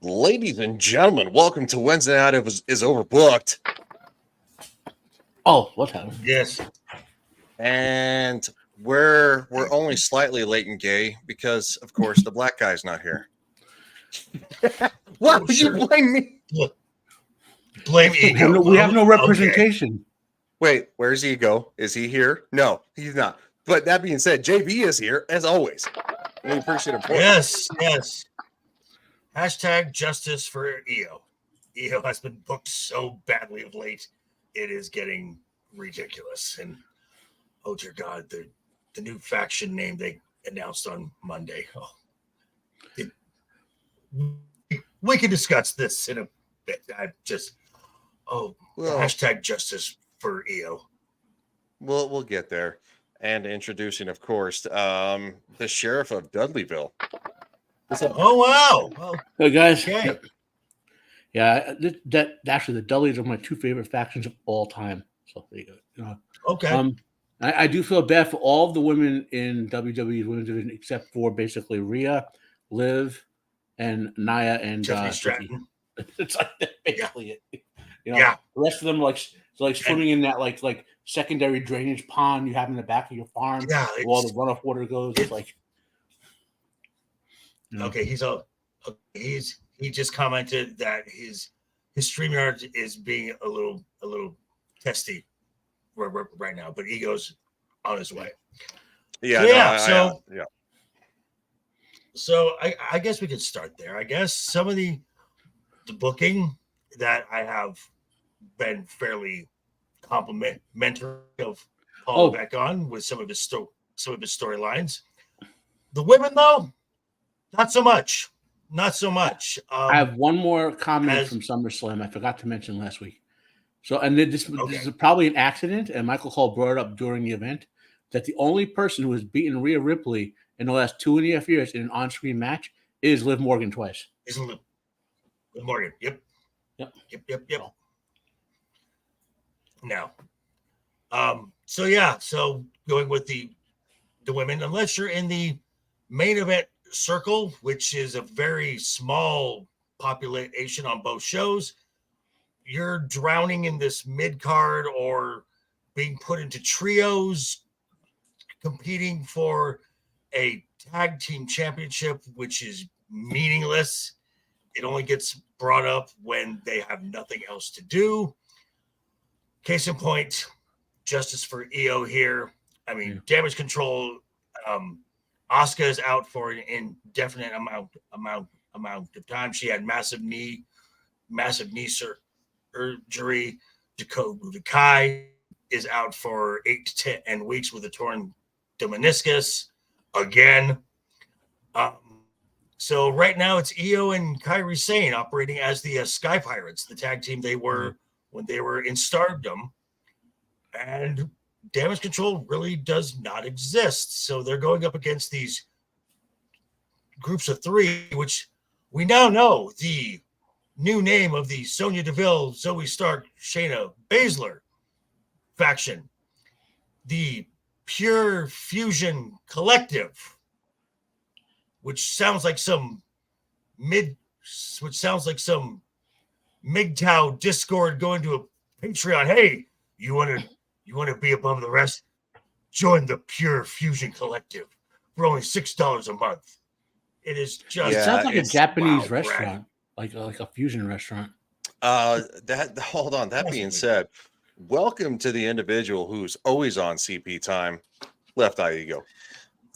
Ladies and gentlemen, welcome to Wednesday Night is Overbooked. Oh, what happened? Yes. And we're only slightly late and gay because, of course, the black guy's not here. Why would you blame me? Look, blame Ego. We have no representation. Okay. Wait, where's Ego? Is he here? No, he's not. But that being said, JV is here, as always. We appreciate it. Yes. Hashtag justice for EO. EO has been booked so badly of late. It is getting ridiculous. And, oh, dear God, the new faction name they announced on Monday. We can discuss this in a bit. Hashtag justice for EO. We'll get there. And introducing, of course, the sheriff of Dudleyville. Oh, wow. Well, hey, guys. okay. Yeah, that actually, the Dudleys are my two favorite factions of all time. So there you go. Okay. I do feel bad for all of the women in WWE's women's division except for basically Rhea, Liv, and Nia and Tiffany Stratton. It's like that's basically it. Yeah. The rest of them like swimming in that like secondary drainage pond you have in the back of your farm. Yeah, where all the runoff water goes. It's like okay, he just commented that his StreamYard is being a little testy right now, but Ego's on his way. Yeah. So I guess we could start there. I guess some of the booking that I have been fairly complimentary of Paul back on with some of his storylines. The women, though, not so much. Not so much. I have one more comment from SummerSlam I forgot to mention last week. So, and this is probably an accident, and Michael Cole brought it up during the event, that the only person who has beaten Rhea Ripley in the last 2.5 years in an on-screen match is Liv Morgan twice. Isn't Liv Morgan? Yep. Now, so going with the women, unless you're in the main event circle, which is a very small population on both shows, you're drowning in this mid-card or being put into trios competing for a tag team championship, which is meaningless. It only gets brought up when they have nothing else to do. Case in point, justice for EO here. I mean, Damage Control. Asuka is out for an indefinite amount of time. She had massive knee surgery. Dakota Budokai is out for 8 to 10 weeks with a torn meniscus again. So right now it's EO and Kairi Sane operating as the Sky Pirates, the tag team they were when they were in Stardom, and Damage Control really does not exist. So they're going up against these groups of 3, which we now know the new name of the Sonya Deville, Zoe Stark, Shayna Baszler faction, the Pure Fusion Collective, which sounds like some MGTOW Discord going to a Patreon. Hey, you want to be above the rest? Join the Pure Fusion Collective for only $6 a month. It is just it sounds like a Japanese restaurant, like a fusion restaurant. Hold on. That being said, welcome to the individual who's always on CP time, LeftEyeEgo.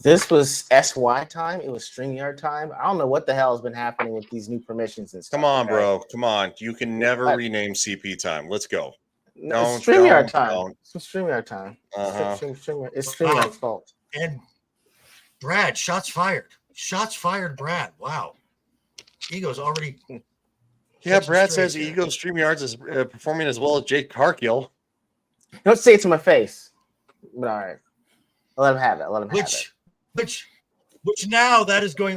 This was SY time. It was StreamYard time. I don't know what the hell has been happening with these new permissions and stuff. Come on, bro. Come on. You can never rename CP time. Let's go. No, StreamYard time. It's StreamYard time. It's StreamYard's fault. And Brad, shots fired. Shots fired, Brad. Wow. Ego's already. Yeah, Brad says Ego StreamYards is performing as well as Jake Cargill. Don't say it to my face. But all right. I'll let him have it. Which now that is going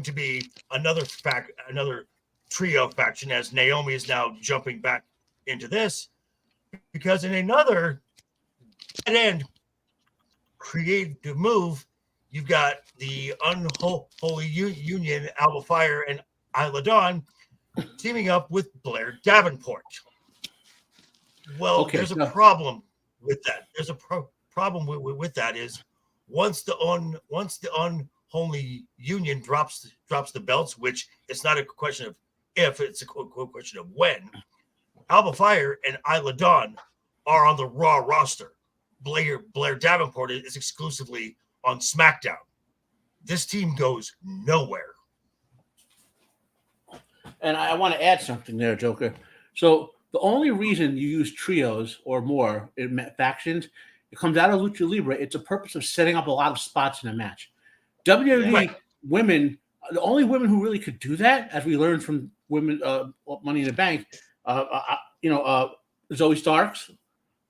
to be another trio faction, as Naomi is now jumping back into this, because in another dead end creative move, you've got the unholy union, Alba Fire and Isla Dawn teaming up with Blair Davenport. Well, Okay, there's a so- problem with that. There's a problem with that is once the unholy union drops the belts, which it's not a question of if, it's a question of when. Alba Fire and Isla Dawn are on the Raw roster. Blair Davenport is exclusively on SmackDown. This team goes nowhere. And I want to add something there, Joker. So the only reason you use trios or more in factions, it comes out of Lucha Libre. It's a purpose of setting up a lot of spots in a match. WWE Right. women, the only women who really could do that, as we learned from women, Money in the Bank, Zoe Starks,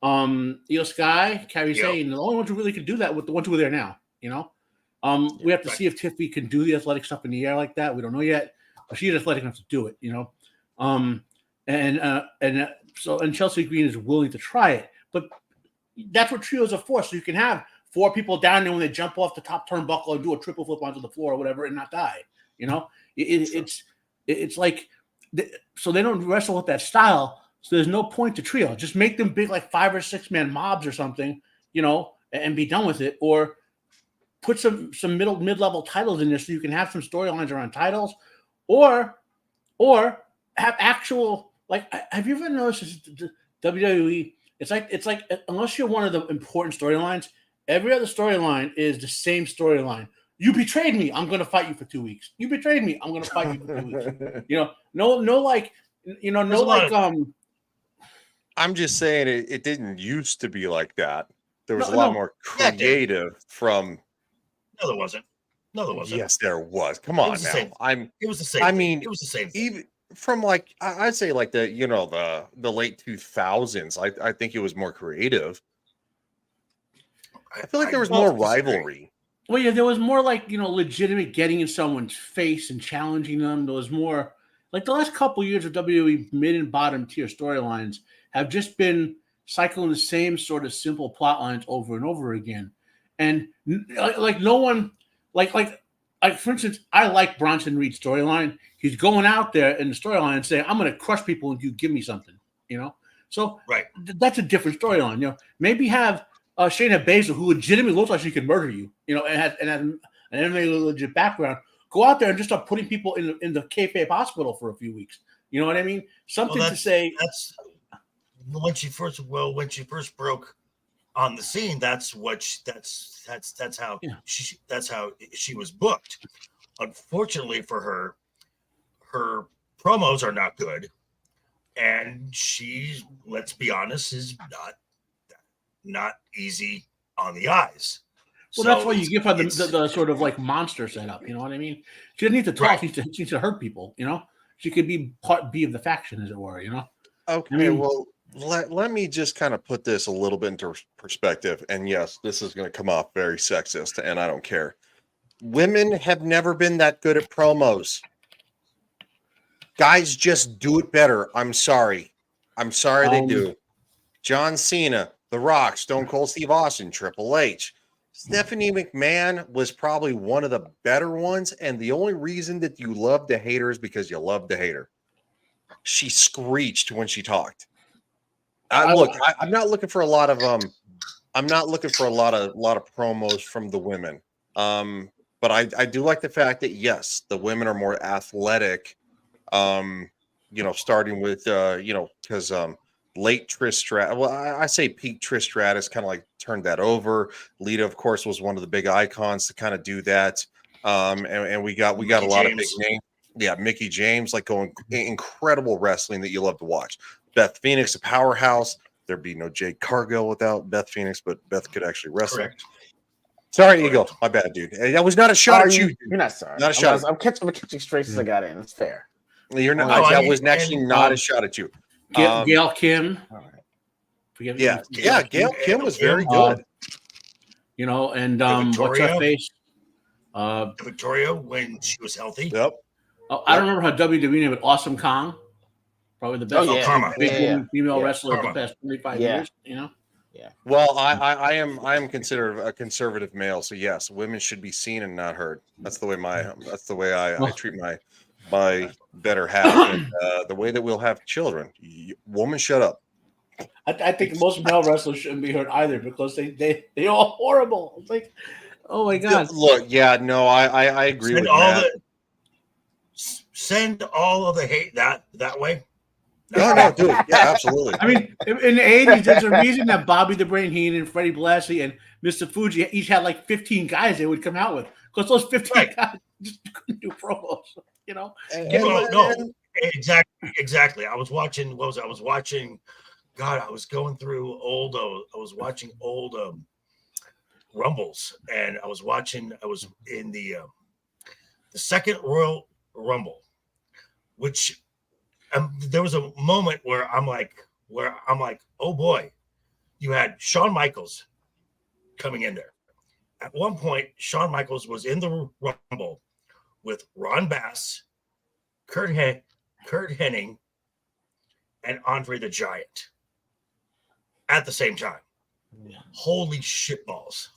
Io Sky, Kairi Sane, the only ones who really could do that with the ones who are there now. We have to see if Tiffy can do the athletic stuff in the air like that. We don't know yet, but she's athletic enough to do it. And Chelsea Green is willing to try it, but that's what trios are for. So you can have 4 people down there when they jump off the top turnbuckle and do a triple flip onto the floor or whatever and not die. It's like so they don't wrestle with that style. So there's no point to trio. Just make them big, like 5 or 6 man mobs or something, and be done with it. Or put some mid-level titles in there so you can have some storylines around titles, or have actual, like, have you ever noticed the WWE? It's like unless you're one of the important storylines, every other storyline is the same storyline. You betrayed me. I'm going to fight you for 2 weeks. You betrayed me. I'm going to fight you for 2 weeks. I'm just saying it didn't used to be like that. There was a lot more creative from. No, there wasn't. Yes, there was. Come on now. It was the same. I mean, it was the same. Even from like I'd say like the late 2000s. I think it was more creative. I feel like there was more rivalry. Well, yeah, there was more like legitimate getting in someone's face and challenging them. There was more like the last couple of years of WWE mid and bottom tier storylines have just been cycling the same sort of simple plot lines over and over again. And like no one, like for instance, I like Bronson Reed's storyline. He's going out there in the storyline and saying, "I'm going to crush people and you give me something," So right, that's a different storyline. Maybe have Shayna Baszler, who legitimately looks like she could murder you, and has an MMA legit background, go out there and just start putting people in the kayfabe hospital for a few weeks. You know what I mean? Something to say. That's when she first broke on the scene. That's how she was booked. Unfortunately for her promos are not good, and she, let's be honest, is not easy on the eyes. Well, that's why you give her the sort of like monster setup. You know what I mean? She doesn't need to talk. Right. She needs to hurt people. She could be part B of the faction, as it were. Okay. Well, let me just kind of put this a little bit into perspective. And yes, this is going to come off very sexist, and I don't care. Women have never been that good at promos. Guys just do it better. I'm sorry they do. John Cena, The Rock, Stone Cold Steve Austin, Triple H. Stephanie McMahon was probably one of the better ones, and the only reason that you love to hate her is because you love to hate her. She screeched when she talked. I'm not looking for a lot of promos from the women. But I do like the fact that yes, the women are more athletic. Starting with because late Trish Stratus. Well, I say peak Trish Stratus kind of like turned that over. Lita, of course, was one of the big icons to kind of do that. And we got a lot of big names. Yeah, Mickey James, like going incredible wrestling that you love to watch. Beth Phoenix, a powerhouse. There'd be no Jade Cargill without Beth Phoenix, but Beth could actually wrestle. Correct. Sorry, Eagle. My bad, dude. That was not a shot at you. You're not sorry. Not a shot. I'm catching straight as I got in. It's fair. You're not. That was actually not a shot at you. Gail Kim. All right. Gail Kim was very good. And what's her face? Victoria when she was healthy. Yep. I don't remember how WWE named it. Awesome Kong. Probably the best female wrestler of the past 25 years. Yeah. Well, I am considered a conservative male, so yes, women should be seen and not heard. That's the way I treat my my better half, and the way that we'll have children. Woman, shut up. I think most male wrestlers shouldn't be hurt either because they all horrible. It's like, oh my god. Look, yeah, no, I agree with Matt. Send all of the hate that way. No, dude. Yeah, absolutely. I mean, in the 80s, there's a reason that Bobby the Brain Heenan and Freddie Blassie and Mr. Fuji each had like 15 guys they would come out with because those 15 guys just couldn't do promos, you know? No, exactly. I was watching, I was watching, God, I was going through old, I was watching old Rumbles, and I was in the second Royal Rumble, which there was a moment where I'm like, oh boy, you had Shawn Michaels coming in there. At one point, Shawn Michaels was in the Rumble with Ron Bass, Kurt Hennig, and Andre the Giant at the same time. Yeah. Holy shitballs.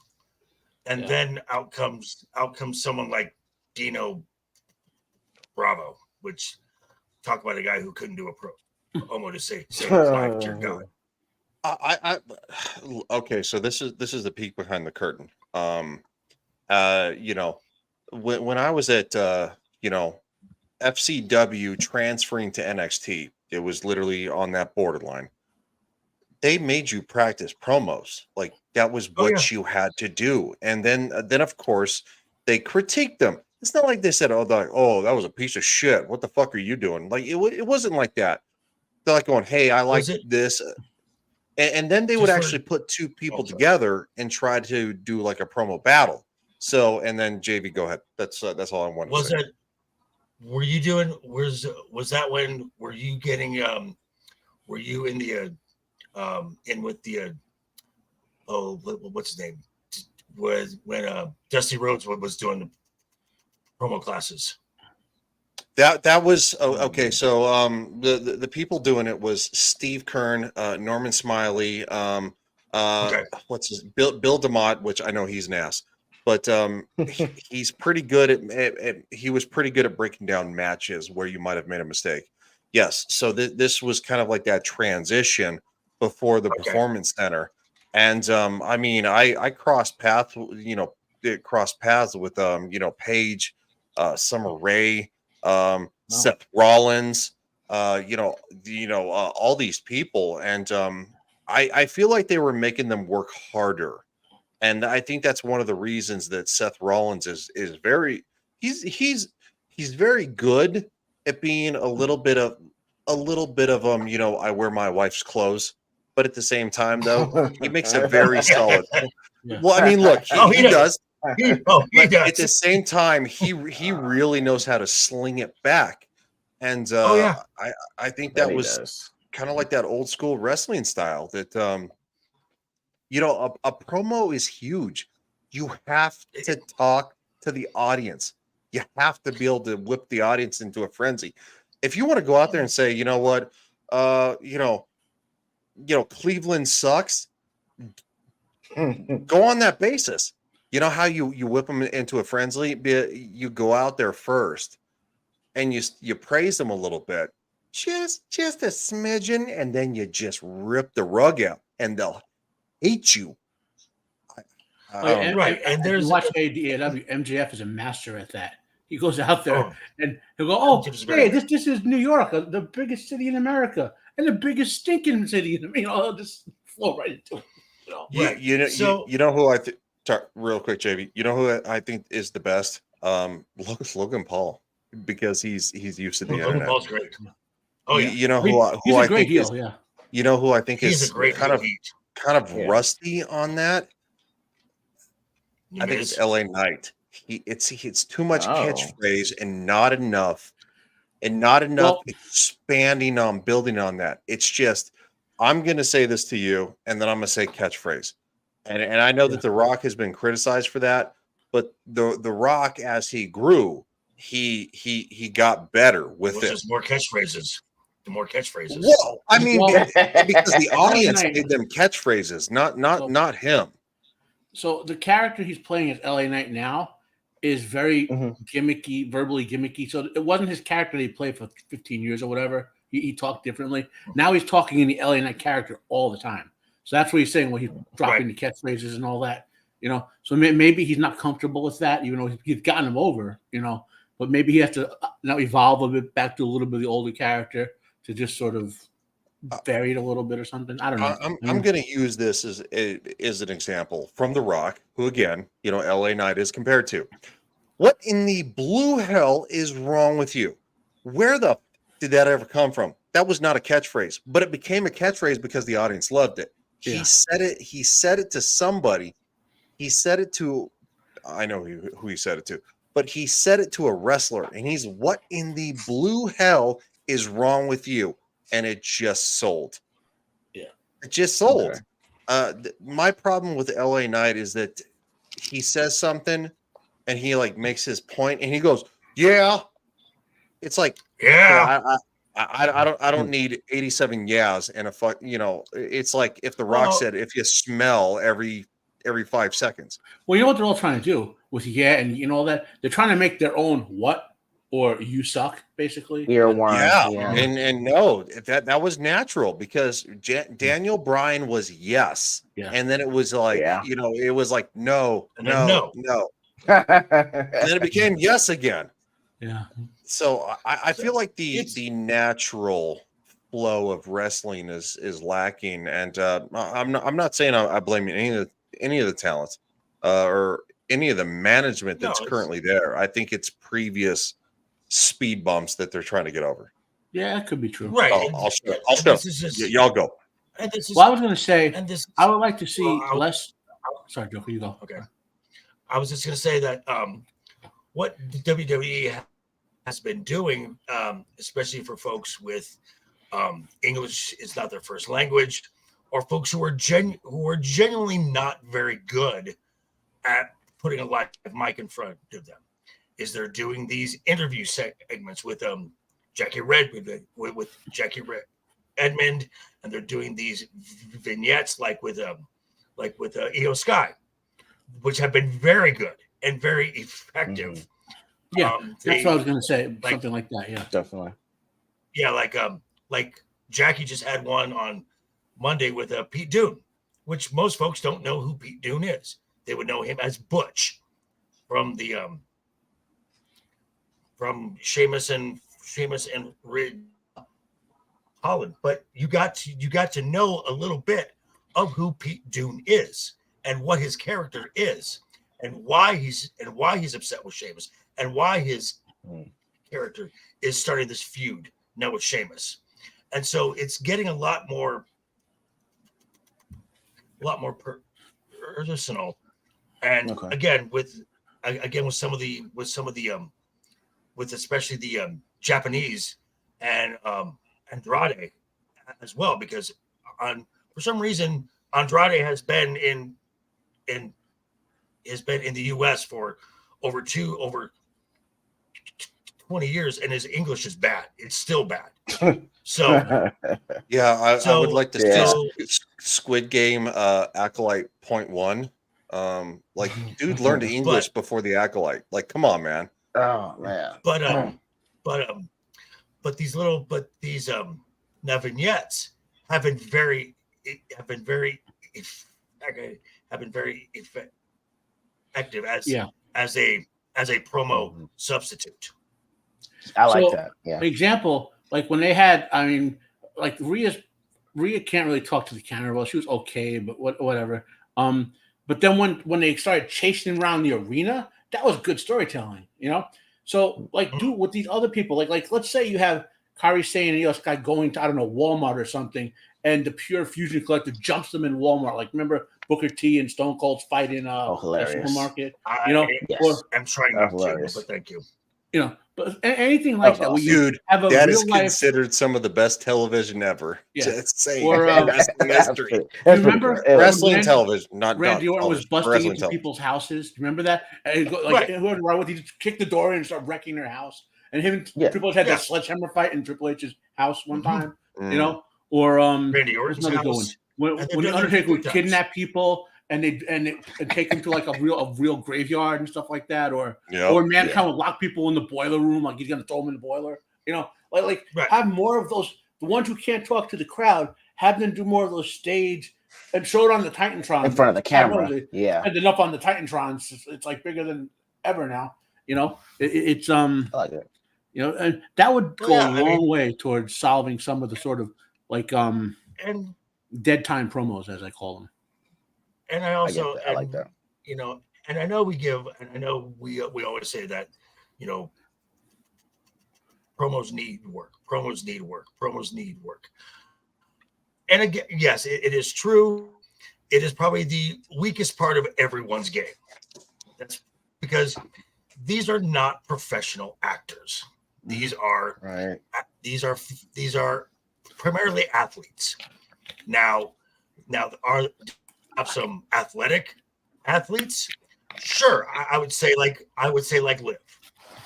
And then out comes someone like Dino Bravo, which talk about a guy who couldn't do a promo to save his life. Dear God. Okay, so this is the peek behind the curtain. You know, when I was at FCW transferring to NXT, it was literally on that borderline. They made you practice promos. Like that was what you had to do. And then of course they critiqued them. It's not like they said, oh, that was a piece of shit. What the fuck are you doing? Like it wasn't like that. They're like going, hey, I like this. And then they would actually put two people together and try to do like a promo battle. So, and then JV, go ahead. That's all I wanted to say. Were you doing, was that when, were you getting, were you in the, in with the, what's his name? When Dusty Rhodes was doing the promo classes? That was okay. So the people doing it was Steve Kern, Norman Smiley, what's his Bill DeMott, which I know he's an ass, but he's pretty good at he was pretty good at breaking down matches where you might have made a mistake. Yes, so this was kind of like that transition before the Performance Center, and I mean I crossed paths with Paige, Summer Rae. Seth Rollins, all these people, and I feel like they were making them work harder, and I think that's one of the reasons that Seth Rollins is very he's very good at being a little bit of I wear my wife's clothes, but at the same time though he makes it very solid. Well, I mean, look, he does. At the same time, he really knows how to sling it back, and I think that was kind of like that old school wrestling style. That a promo is huge. You have to talk to the audience. You have to be able to whip the audience into a frenzy. If you want to go out there and say, you know what, Cleveland sucks, go on that basis. You know how you whip them into a frenzy? You go out there first, and you praise them a little bit, just a smidgen, and then you just rip the rug out, and they'll hate you. And there's watch AEW. MJF is a master at that. He goes out there and he'll go, "Oh, hey, this is New York, the biggest city in America, and the biggest stinking city in He'll just flow right into it. You know who I think. Real quick, JV. You know who I think is the best? Logan Paul, because he's used to the internet. Logan Paul's great. You know who I think is. Yeah. You know who I think is kind of rusty on that. I think it's LA Knight. It's too much catchphrase and not enough expanding on building on that. It's just I'm going to say this to you, and then I'm going to say catchphrase. And I know that The Rock has been criticized for that, but the Rock, as he grew, he got better with it. Just more catchphrases. The more catchphrases. Well, I mean, because the audience made them catchphrases, not him. So the character he's playing as LA Knight now is very Mhm. gimmicky, verbally gimmicky. So it wasn't his character that he played for 15 years or whatever. He talked differently. Now he's talking in the LA Knight character all the time. So that's what he's saying when he's dropping the catchphrases and all that. So maybe he's not comfortable with that, even though he's gotten him over. But maybe he has to now evolve a bit back to a little bit of the older character to just sort of vary it a little bit or something. I don't know. I'm going to use this as an example from The Rock, who again, LA Knight is compared to. What in the blue hell is wrong with you? Where the did that ever come from? That was not a catchphrase, but it became a catchphrase because the audience loved it. Yeah. He said it to somebody. He said it to, I know who he said it to, but he said it to a wrestler, and he's, what in the blue hell is wrong with you? And it just sold. Yeah. It just sold. Okay. My problem with LA Knight is that he says something and he like makes his point and he goes, yeah. It's like, Yeah. I don't need 87 yeahs and a fuck, it's like if The Rock said, if you smell every 5 seconds. Well, you know what they're all trying to do with and all that? They're trying to make their own what or you suck, basically. Earworm. Yeah. And no, that was natural because Daniel Bryan was yes. Yeah. And then it was like, it was like, no. And And then it became yes again. Yeah. So I feel like the natural flow of wrestling is lacking, and I'm not saying I blame any of the talents or any of the management that's currently there. I think it's previous speed bumps that they're trying to get over. Yeah, that could be true. Right. I'll show. Y'all go. And this is, well, I was going to say, I would like to see less. Sorry, Joker, you go. Okay. I was just going to say that what the WWE has been doing, especially for folks with English is not their first language, or folks who are genuinely not very good at putting a live mic in front of them, is they're doing these interview segments with Jackie with Jackie Edmond, and they're doing these vignettes like with Io Sky, which have been very good and very effective. Mm-hmm. Yeah, that's what I was going to say. Something like that. Yeah, definitely. Yeah, like Jackie just had one on Monday with Pete Dunne, which most folks don't know who Pete Dunne is. They would know him as Butch from the from Sheamus and Ridge Holland. But you got to know a little bit of who Pete Dunne is and what his character is and why he's upset with Sheamus and why his character is starting this feud now with Sheamus. And so it's getting a lot more personal. And again, with especially the Japanese and Andrade as well, because for some reason Andrade has been in the US for over 20 years, and his English is bad. It's still bad. So yeah, I would like to see Squid Game Acolyte 0.1. Like, dude learned English before the Acolyte. Like, come on, man. Oh man. But these now vignettes have been very effective as a promo substitute. I like that. Yeah. For example, like when they had, I mean, like Rhea can't really talk to the camera. Well, she was okay, but whatever. But then when they started chasing around the arena, that was good storytelling, So like, dude, with these other people, like let's say you have Kairi Sane and this guy going to, I don't know, Walmart or something, and the Pure Fusion Collective jumps them in Walmart. Like, remember Booker T and Stone Cold's fight in a supermarket? Yes. I'm trying not to, but thank you. But anything like that, dude, that is considered some of the best television ever. Yeah. Just saying, or wrestling history. Remember wrestling television? Not Randy Orton was busting into television. People's houses. Remember that? And he just kicked the door and start wrecking their house. And him and Triple H had that sledgehammer fight in Triple H's house one time. Or Randy Orton's house. When the Undertaker would kidnap people and they take him to like a real graveyard and stuff like that, or Yep. Mankind would lock people in the boiler room, like he's gonna throw them in the boiler. You know, like Right. have more of those. The ones who can't talk to the crowd, have them do more of those stage and show it on the Titantron in front of the camera. They Yeah, spend enough on the Titantrons. It's like bigger than ever now. You know, it's I like it. you know, and that would go Yeah, a long way towards solving some of the sort of like and dead time promos, as I call them. and I also I like that. You know, and I know we always say that, you know, promos need work. And again, yes, it is true. It is probably the weakest part of everyone's game. That's because these are not professional actors. These are Right. these are primarily athletes. Now are have some athletic athletes? Sure, I would say like Liv.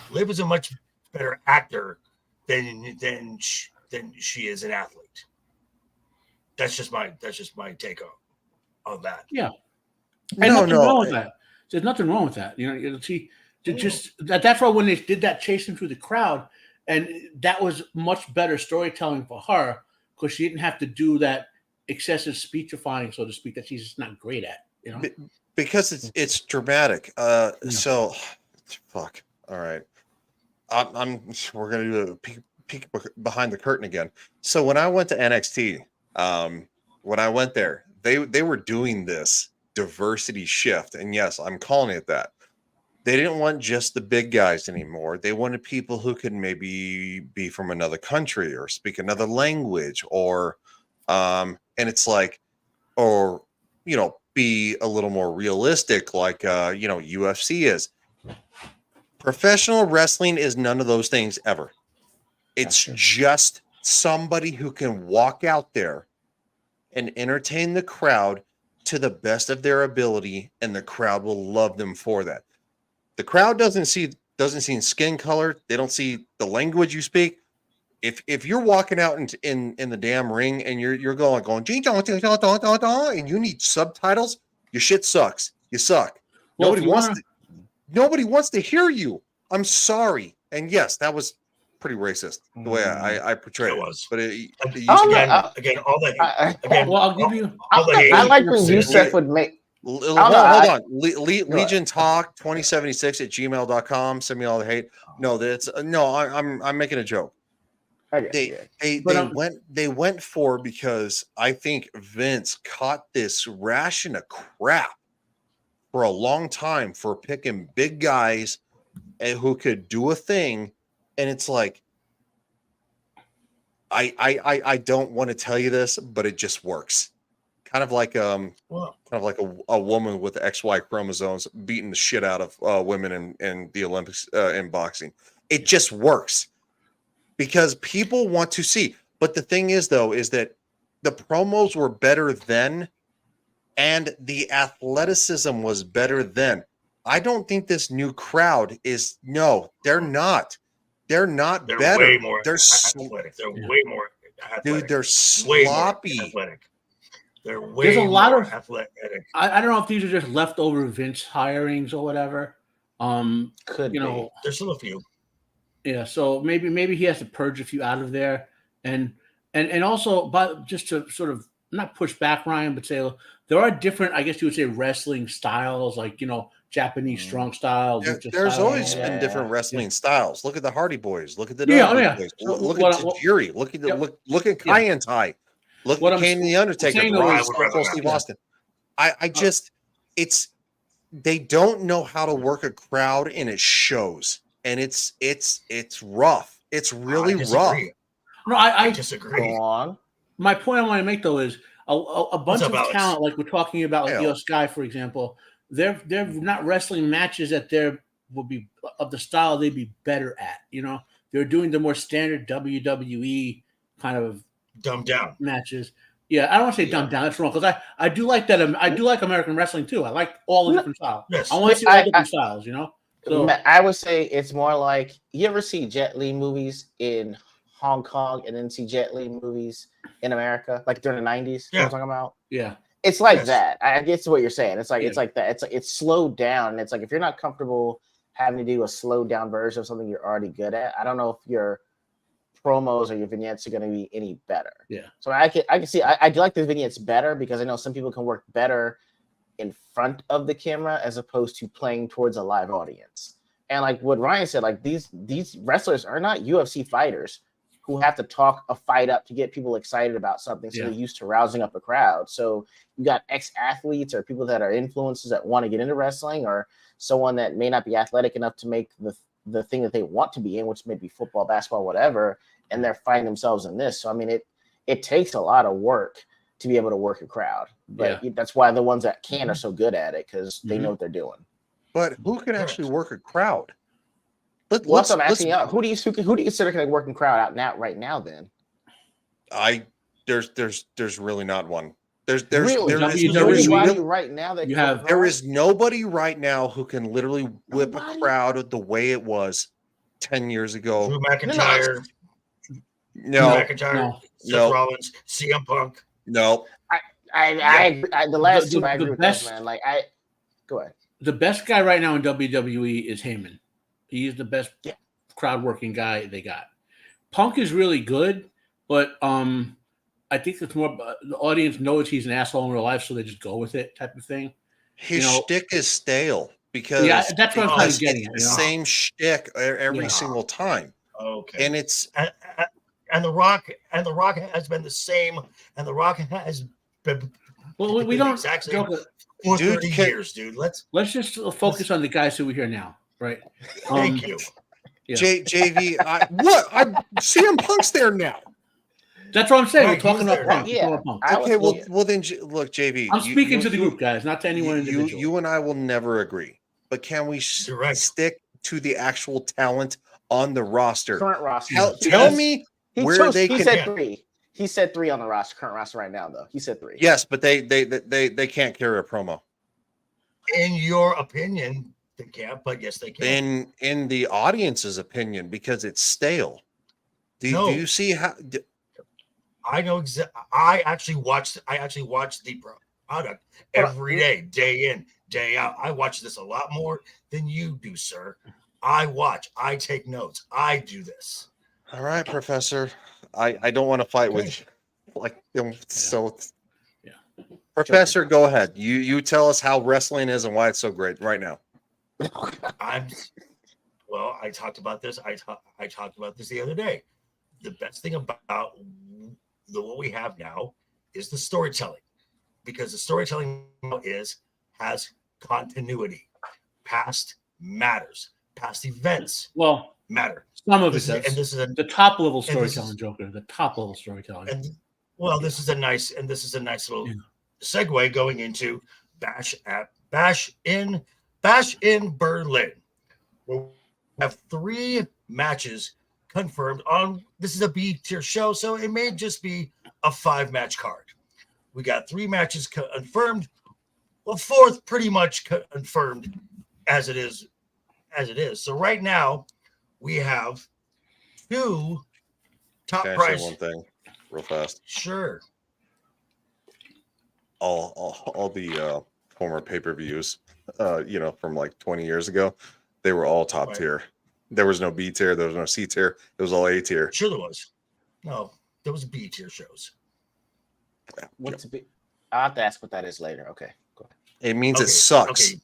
Liv is a much better actor than she is an athlete. That's just my take on that. Yeah, No, nothing no, wrong with that. There's nothing wrong with that. You know, see, that's why when they did that chasing through the crowd, and that was much better storytelling for her because she didn't have to do that excessive speechifying, so to speak, that she's just not great at. You know, because it's dramatic. So, fuck. All right, we're gonna do a peek behind the curtain again. So when I went to NXT, when I went there, they were doing this diversity shift, and yes, I'm calling it that. They didn't want just the big guys anymore. They wanted people who could maybe be from another country or speak another language, or and it's like, or you know, be a little more realistic, like you know, UFC is. Professional wrestling is none of those things ever. It's just somebody who can walk out there and entertain the crowd to the best of their ability, and the crowd will love them for that. The crowd doesn't see skin color. They don't see the language you speak. If you're walking out in the damn ring and you're going and you need subtitles, your shit sucks. You suck. Well, Nobody wants to hear you. I'm sorry. And yes, that was pretty racist the way I portrayed it. was. But Again, all the again. Well, I'll give you. I like when Yusef would make. Hold on. Legion Talk 2076 at gmail.com. Send me all the hate. No, I'm making a joke. They went for, because I think Vince caught this ration of crap for a long time for picking big guys who could do a thing, and it's like, I don't want to tell you this, but it just works. Kind of like a woman with XY chromosomes beating the shit out of women in the Olympics in boxing. It just works because people want to see. But the thing is, though, is that the promos were better then, and the athleticism was better then. I don't think this new crowd is. No, they're not. They're not better. Way more they're athletic. They're way more athletic. Dude, they're sloppy. Athletic. They're way There's a lot more of athletic. I don't know if these are just leftover Vince hirings or whatever. Could you know, there's still a few. Yeah, so maybe he has to purge a few out of there, and also, but just to sort of not push back Ryan, but say there are different, I guess you would say, wrestling styles, like, you know, Japanese strong style. There's always been different wrestling styles. Look at the Hardy Boys. Look at the Boys. So look at Tajiri. Look at Kai and Tai. Look at Kane and the Undertaker. Steve Austin. I just, they don't know how to work a crowd, and it shows. And it's rough. It's really rough. No, I disagree. Go on. My point I want to make, though, is a bunch of talent, like we're talking about, like Io Sky, for example. They're not wrestling matches that will be of the style they'd be better at. You know, they're doing the more standard WWE kind of dumbed down matches. Yeah, I don't want to say dumbed down. That's wrong, because I do like that. I do like American wrestling too. I like all the different styles. Yes. I want to see all different styles. You know. So, I would say it's more like, you ever see Jet Li movies in Hong Kong and then see Jet Li movies in America, like during the 90s? Yeah. You know what I'm talking about? Yeah. It's like Yes. that. I get to what you're saying. It's like Yeah. it's like that. It's slowed down. And it's like if you're not comfortable having to do a slowed down version of something you're already good at, I don't know if your promos or your vignettes are going to be any better. Yeah. So I can see I do like the vignettes better because I know some people can work better in front of the camera as opposed to playing towards a live audience. And like what Ryan said, like these wrestlers are not UFC fighters who have to talk a fight up to get people excited about something. So they're used to rousing up a crowd. So you got ex-athletes or people that are influencers that want to get into wrestling, or someone that may not be athletic enough to make the thing that they want to be in, which may be football, basketball, whatever, and they're finding themselves in this. So I mean, it takes a lot of work to be able to work a crowd, but that's why the ones that can are so good at it, because they know what they're doing. But who can actually work a crowd? What's I'm asking out? Who do you consider can working crowd out now right now? Then there's really not one. There is nobody right now who can literally whip a crowd the way it was 10 years ago. Drew McIntyre. No. Seth Rollins, CM Punk. No. The last two I agree with those, man. Like go ahead. The best guy right now in WWE is Heyman. He is the best crowd working guy they got. Punk is really good, but I think it's more the audience knows he's an asshole in real life, so they just go with it, type of thing. His shtick is stale because that's what I'm kind of getting at. The same shtick every single time. Okay, and it's and the Rock has been the same, and the Rock has been. Well, we don't exactly for 30 years, dude. Let's just focus on the guys who are here now, right? Thank you, JV. CM Punk's there now. That's what I'm saying. Right, we're talking about Punk. Yeah. Okay, well then look, JV. I'm speaking to the group, guys, not to anyone individual. You and I will never agree, but can we stick to the actual talent on the roster? Current roster. Tell me where they can. He said 3. He said 3 on the roster, current roster right now, though. He said 3. Yes, but they can't carry a promo. In your opinion, they can't, but yes, they can. In the audience's opinion, because it's stale. Do you see how? I know exactly. I actually watch the product every day, day in, day out. I watch this a lot more than you do, sir. I watch. I take notes. I do this. All right, Professor. I don't want to fight with you. Professor, go ahead. You tell us how wrestling is and why it's so great right now. I talked about this. I talked about this the other day. The best thing about what we have now is the storytelling, because the storytelling has continuity. Past matters. Past events matter. Some of it does. And this is the top level storytelling, Joker. The top level storytelling. And this is a nice little segue going into Bash in Berlin. We have 3 matches confirmed on. This is a B tier show, so it may just be a 5-match card. We got 3 matches confirmed. Well, 4th pretty much confirmed as it is. So right now we have 2 top price. One thing, real fast. Sure. All the former pay-per-views, from like 20 years ago, they were all top tier. There was no B tier, there was no C tier, it was all A tier. Sure, there was. No, there was B tier shows. What's B? I'll have to ask what that is later. Okay, go ahead. It means it sucks. Okay.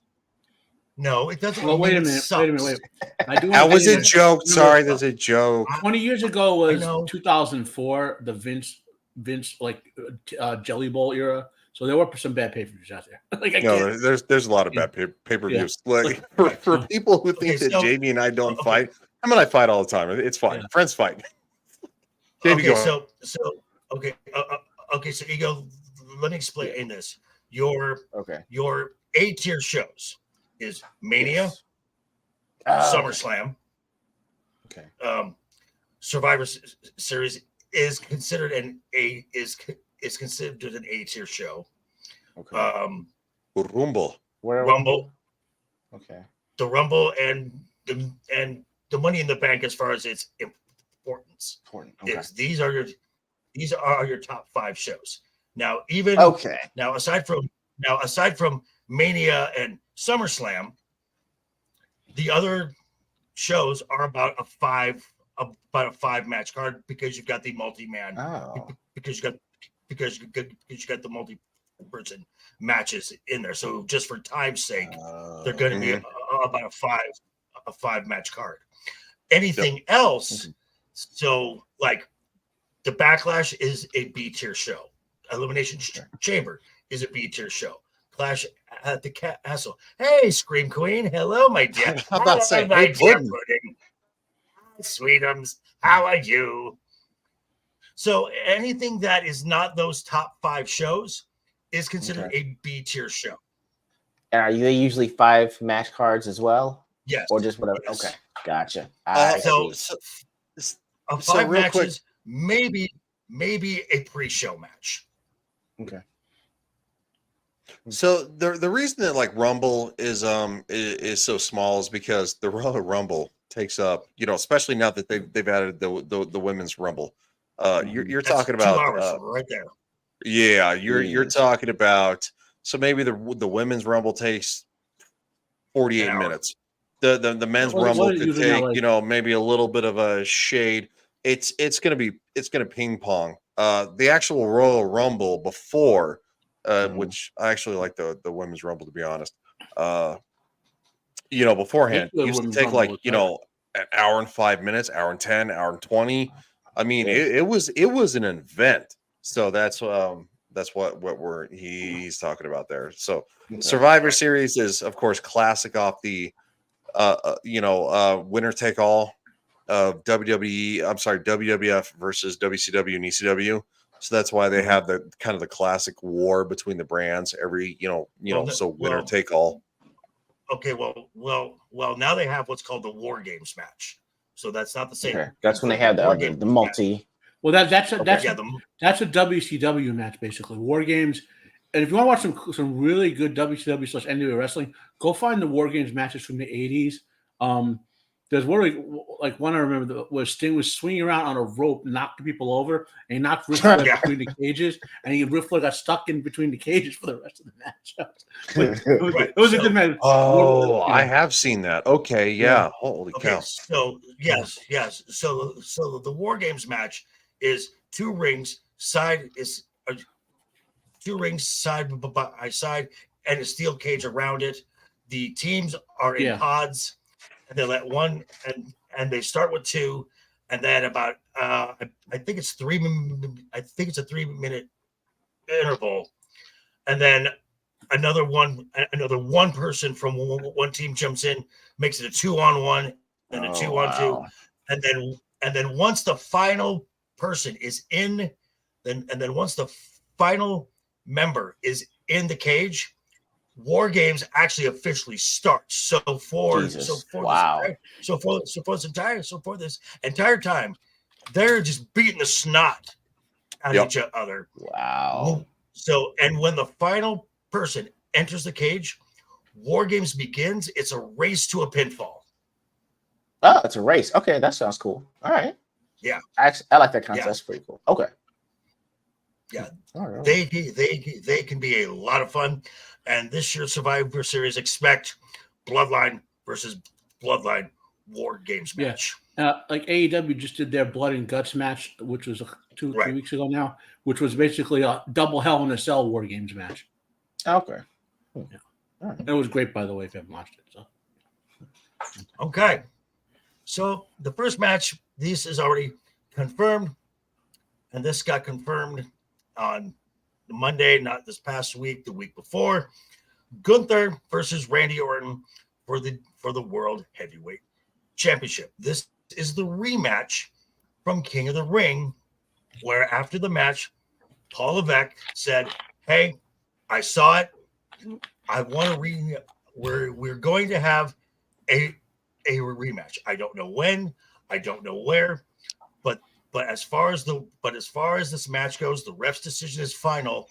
No, it doesn't. Well, wait a minute. That was a joke. Sorry, there's a joke. 20 years ago was 2004, the Vince Jelly Bowl era. So there were some bad pay-per-views out there. There's a lot of bad pay-per-views. Like for people who think that Jamie and I don't fight, I mean, I fight all the time. It's fine. Yeah. Friends fight. Jamie, so Ego, let me explain this. Your A tier shows is Mania, SummerSlam. Okay. Survivor Series is considered an A tier show. Okay. Rumble. Rumble. Okay. The Rumble and the Money in the Bank, as far as its importance. Important. Okay. These are your top 5 shows. Now, even Okay. now, aside from Mania and SummerSlam, the other shows are about a five match card because you've got the multi-man, because you got the multi-person matches in there. So just for time's sake, they're going to be about a five match card. Anything else? So like the Backlash is a B tier show. Elimination Chamber is a B tier show. Clash at the Castle. Hey, Scream Queen. Hello, my dear. How about saying, my hey, dear Puddin'. Pudding. Hi, Sweetums. How are you? So anything that is not those top 5 shows is considered a B tier show. And are they usually 5 match cards as well? Yes. Or just whatever? Yes. Okay. Gotcha. So 5 real matches, maybe a pre-show match. Okay. So the reason that like Rumble is so small is because the Royal Rumble takes up, especially now that they've added the women's Rumble. You're That's talking about 2 hours right there. Yeah, you're talking about, so maybe the women's Rumble takes 48 minutes. The men's Rumble could take, maybe a little bit of a shade. It's gonna ping pong. The actual Royal Rumble before, which I actually like the women's Rumble, to be honest. Beforehand used to take like an hour and 5 minutes, hour and 10, hour and 20. I mean, it was an event. So that's what he's talking about there. So Survivor Series is, of course, classic off the winner take all of WWF versus WCW and ECW. So that's why they have the kind of the classic war between the brands every winner take all. Okay, well, now they have what's called the War Games match. So that's not the same. Okay. That's when they have the multi. Match. Well, that's a WCW match basically. War Games. And if you want to watch some really good WCW/NWA wrestling, go find the War Games matches from the 80s. There's one I remember where Sting was swinging around on a rope, knocking people over, and he knocked Ric Flair between the cages, and Ric Flair got stuck in between the cages for the rest of the match. It was a good match. Oh, I have seen that. Okay, yeah. Holy cow. So yes. So the War Games match is 2 rings side by side and a steel cage around it. The teams are in pods, and they let one and they start with 2, and then about I think it's a 3-minute interval, and then another one person from one team jumps in, makes it a 2-on-1 and a 2-on-2, and then once the final person is in, then once the final member is in the cage, War Games actually officially starts. So for this entire time, they're just beating the snot out of each other. Wow. So, and when the final person enters the cage, War Games begins. It's a race to a pinfall. Oh, it's a race. Okay, that sounds cool. All right. Yeah, I like that concept. That's pretty cool. Okay. Yeah, all right. They can be a lot of fun. And this year's Survivor Series, expect Bloodline versus Bloodline War Games match. Yeah. Like AEW just did their Blood and Guts match, which was 2 weeks ago now, which was basically a double Hell in a Cell War Games match. Okay. Yeah. All right. It was great, by the way, if you haven't watched it. So. Okay. So the first match, this is already confirmed, and this got confirmed on Monday, not this past week, the week before. Gunther versus Randy Orton for the World Heavyweight Championship. This is the rematch from King of the Ring, where after the match, Paul Levesque said, "Hey, I saw it. I want to we're going to have a rematch. I don't know when, I don't know where, but as far as this match goes, the ref's decision is final.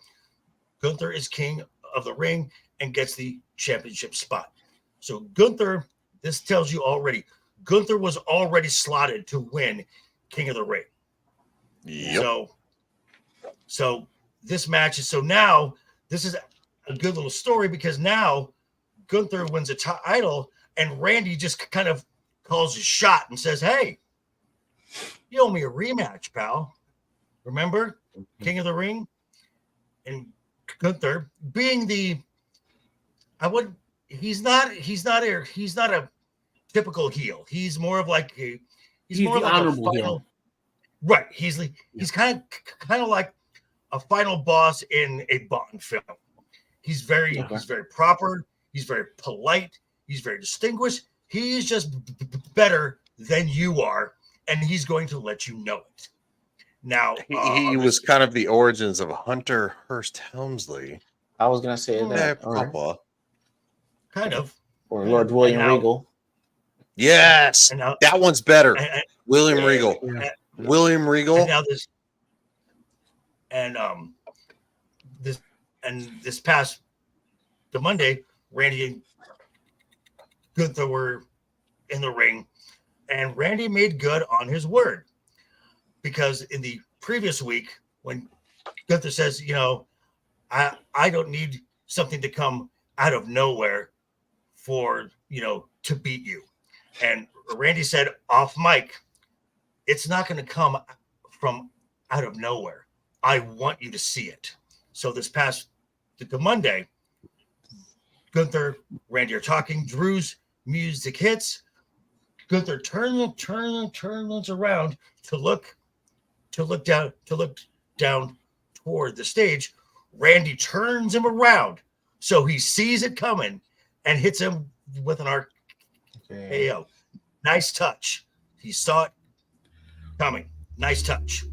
Gunther is king of the ring and gets the championship spot." So Gunther, this tells you already, Gunther was already slotted to win King of the Ring. Yep. So this match is so now this is a good little story because now Gunther wins a title and Randy just kind of calls his shot and says, "Hey, you owe me a rematch, pal. Remember King of the Ring?" And Gunther, being he's not a typical heel. He's more of like he's more like a final heel. Right. He's kind of like a final boss in a Bond film. He's very proper. He's very polite. He's very distinguished. He's just better than you are, and he's going to let you know it. Now, he was kind of the origins of Hunter Hearst Helmsley. I was gonna say that. Papa. Kind of. Or Lord William Regal. Yes, now, that one's better. William Regal. Yeah. William Regal. And now this past the Monday, Randy and Gunther were in the ring, and Randy made good on his word. Because in the previous week, when Gunther says, I don't need something to come out of nowhere for, to beat you. And Randy said off mic, it's not going to come from out of nowhere. I want you to see it. So this past the Monday, Gunther, Randy are talking, Drew's music hits. Gunther turns around to look down toward the stage. Randy turns him around so he sees it coming and hits him with an RKO. Nice touch. He saw it coming. Nice touch.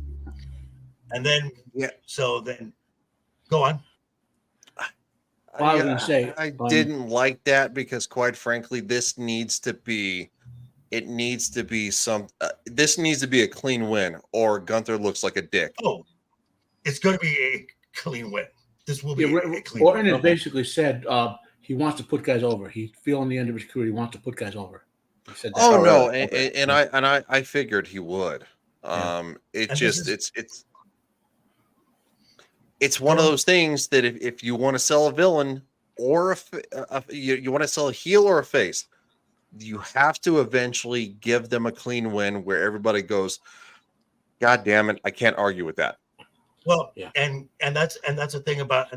And then go on. Well, I was going to say, I didn't like that because, quite frankly, this needs to be a clean win, or Gunther looks like a dick. Oh, it's going to be a clean win. This will be a clean win. Orton has basically said he wants to put guys over. He's feeling the end of his career. He wants to put guys over. He said that. Oh no, really? and I figured he would. It's one of those things that if you want to sell a villain or you want to sell a heel or a face, you have to eventually give them a clean win where everybody goes, God damn it, I can't argue with that. Well, and that's the thing about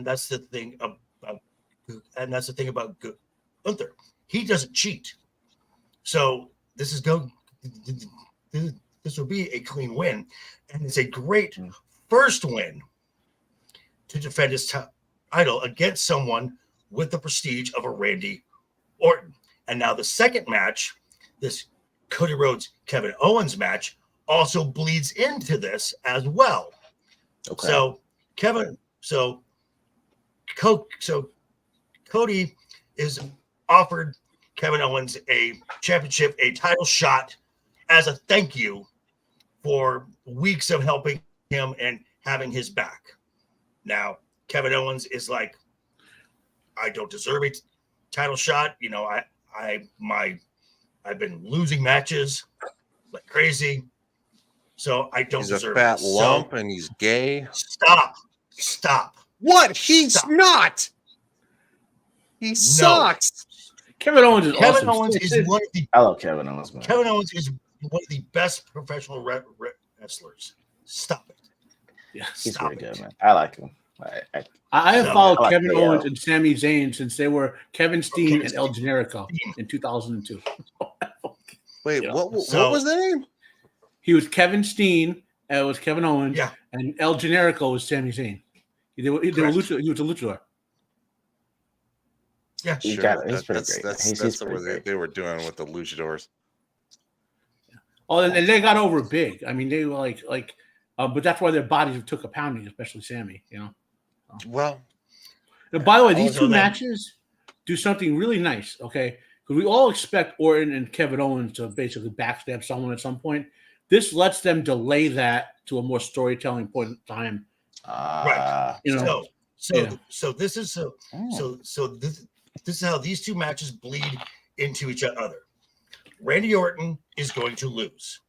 Gunther. He doesn't cheat. So this will be a clean win, and it's a great first win to defend his title against someone with the prestige of a Randy Orton. And now the second match, this Cody Rhodes Kevin Owens match, also bleeds into this as well. Okay. So Cody is offered Kevin Owens a championship, a title shot as a thank you for weeks of helping him and having his back. Now, Kevin Owens is like, I don't deserve a title shot. I've been losing matches like crazy, so I don't deserve it. He's a fat lump and he's gay. Stop. What? He's not. He sucks. Kevin Owens is Kevin awesome. Owens is one of the. I love Kevin Owens, man. Kevin Owens is one of the best professional wrestlers. Stop it. Yeah, he's very good, man. I like him. I have followed Kevin Owens and Sami Zayn since they were Kevin Steen and El Generico in 2002. Wait, what was the name? He was Kevin Steen, and it was Kevin Owens, and El Generico was Sami Zayn. He was a luchador. Yeah, sure. That's what they were doing with the luchadors. Oh, and they got over big. I mean, they were like, but that's why their bodies took a pounding, especially Sammy. Well, and by the way, these two matches do something really nice. Okay, because we all expect Orton and Kevin Owens to basically backstab someone at some point. This lets them delay that to a more storytelling point in time. Right. So this is this is how these two matches bleed into each other. Randy Orton is going to lose.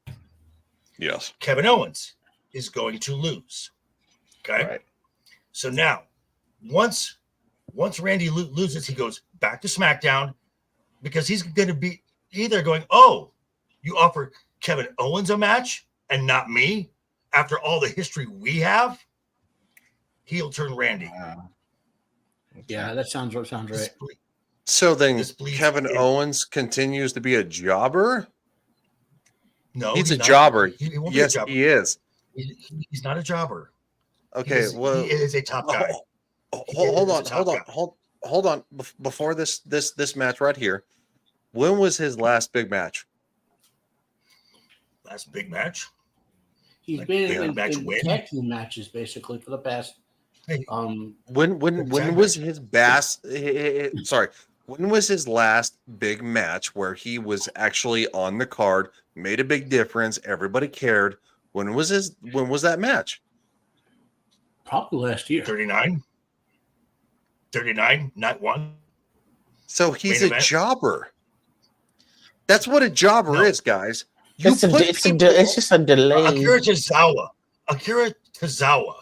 Yes. Kevin Owens is going to lose. Okay. Right. So now, once Randy loses, he goes back to SmackDown because he's going to be either going, oh, you offer Kevin Owens a match and not me after all the history we have. Heel turn Randy. Yeah, that sounds right. So then Kevin Owens continues to be a jobber? No, he's a jobber. Yes, he is. He's not a jobber. Okay, he is a top guy. Hold on. Before this match right here, when was his last big match? Last big match? He's been in tag team matches basically for the past. When was his when was his last big match where he was actually on the card, made a big difference, everybody cared? When was that match? Probably last year. 39, night one. So he's a jobber. That's what a jobber is, guys. It's just a delay. Akira Tozawa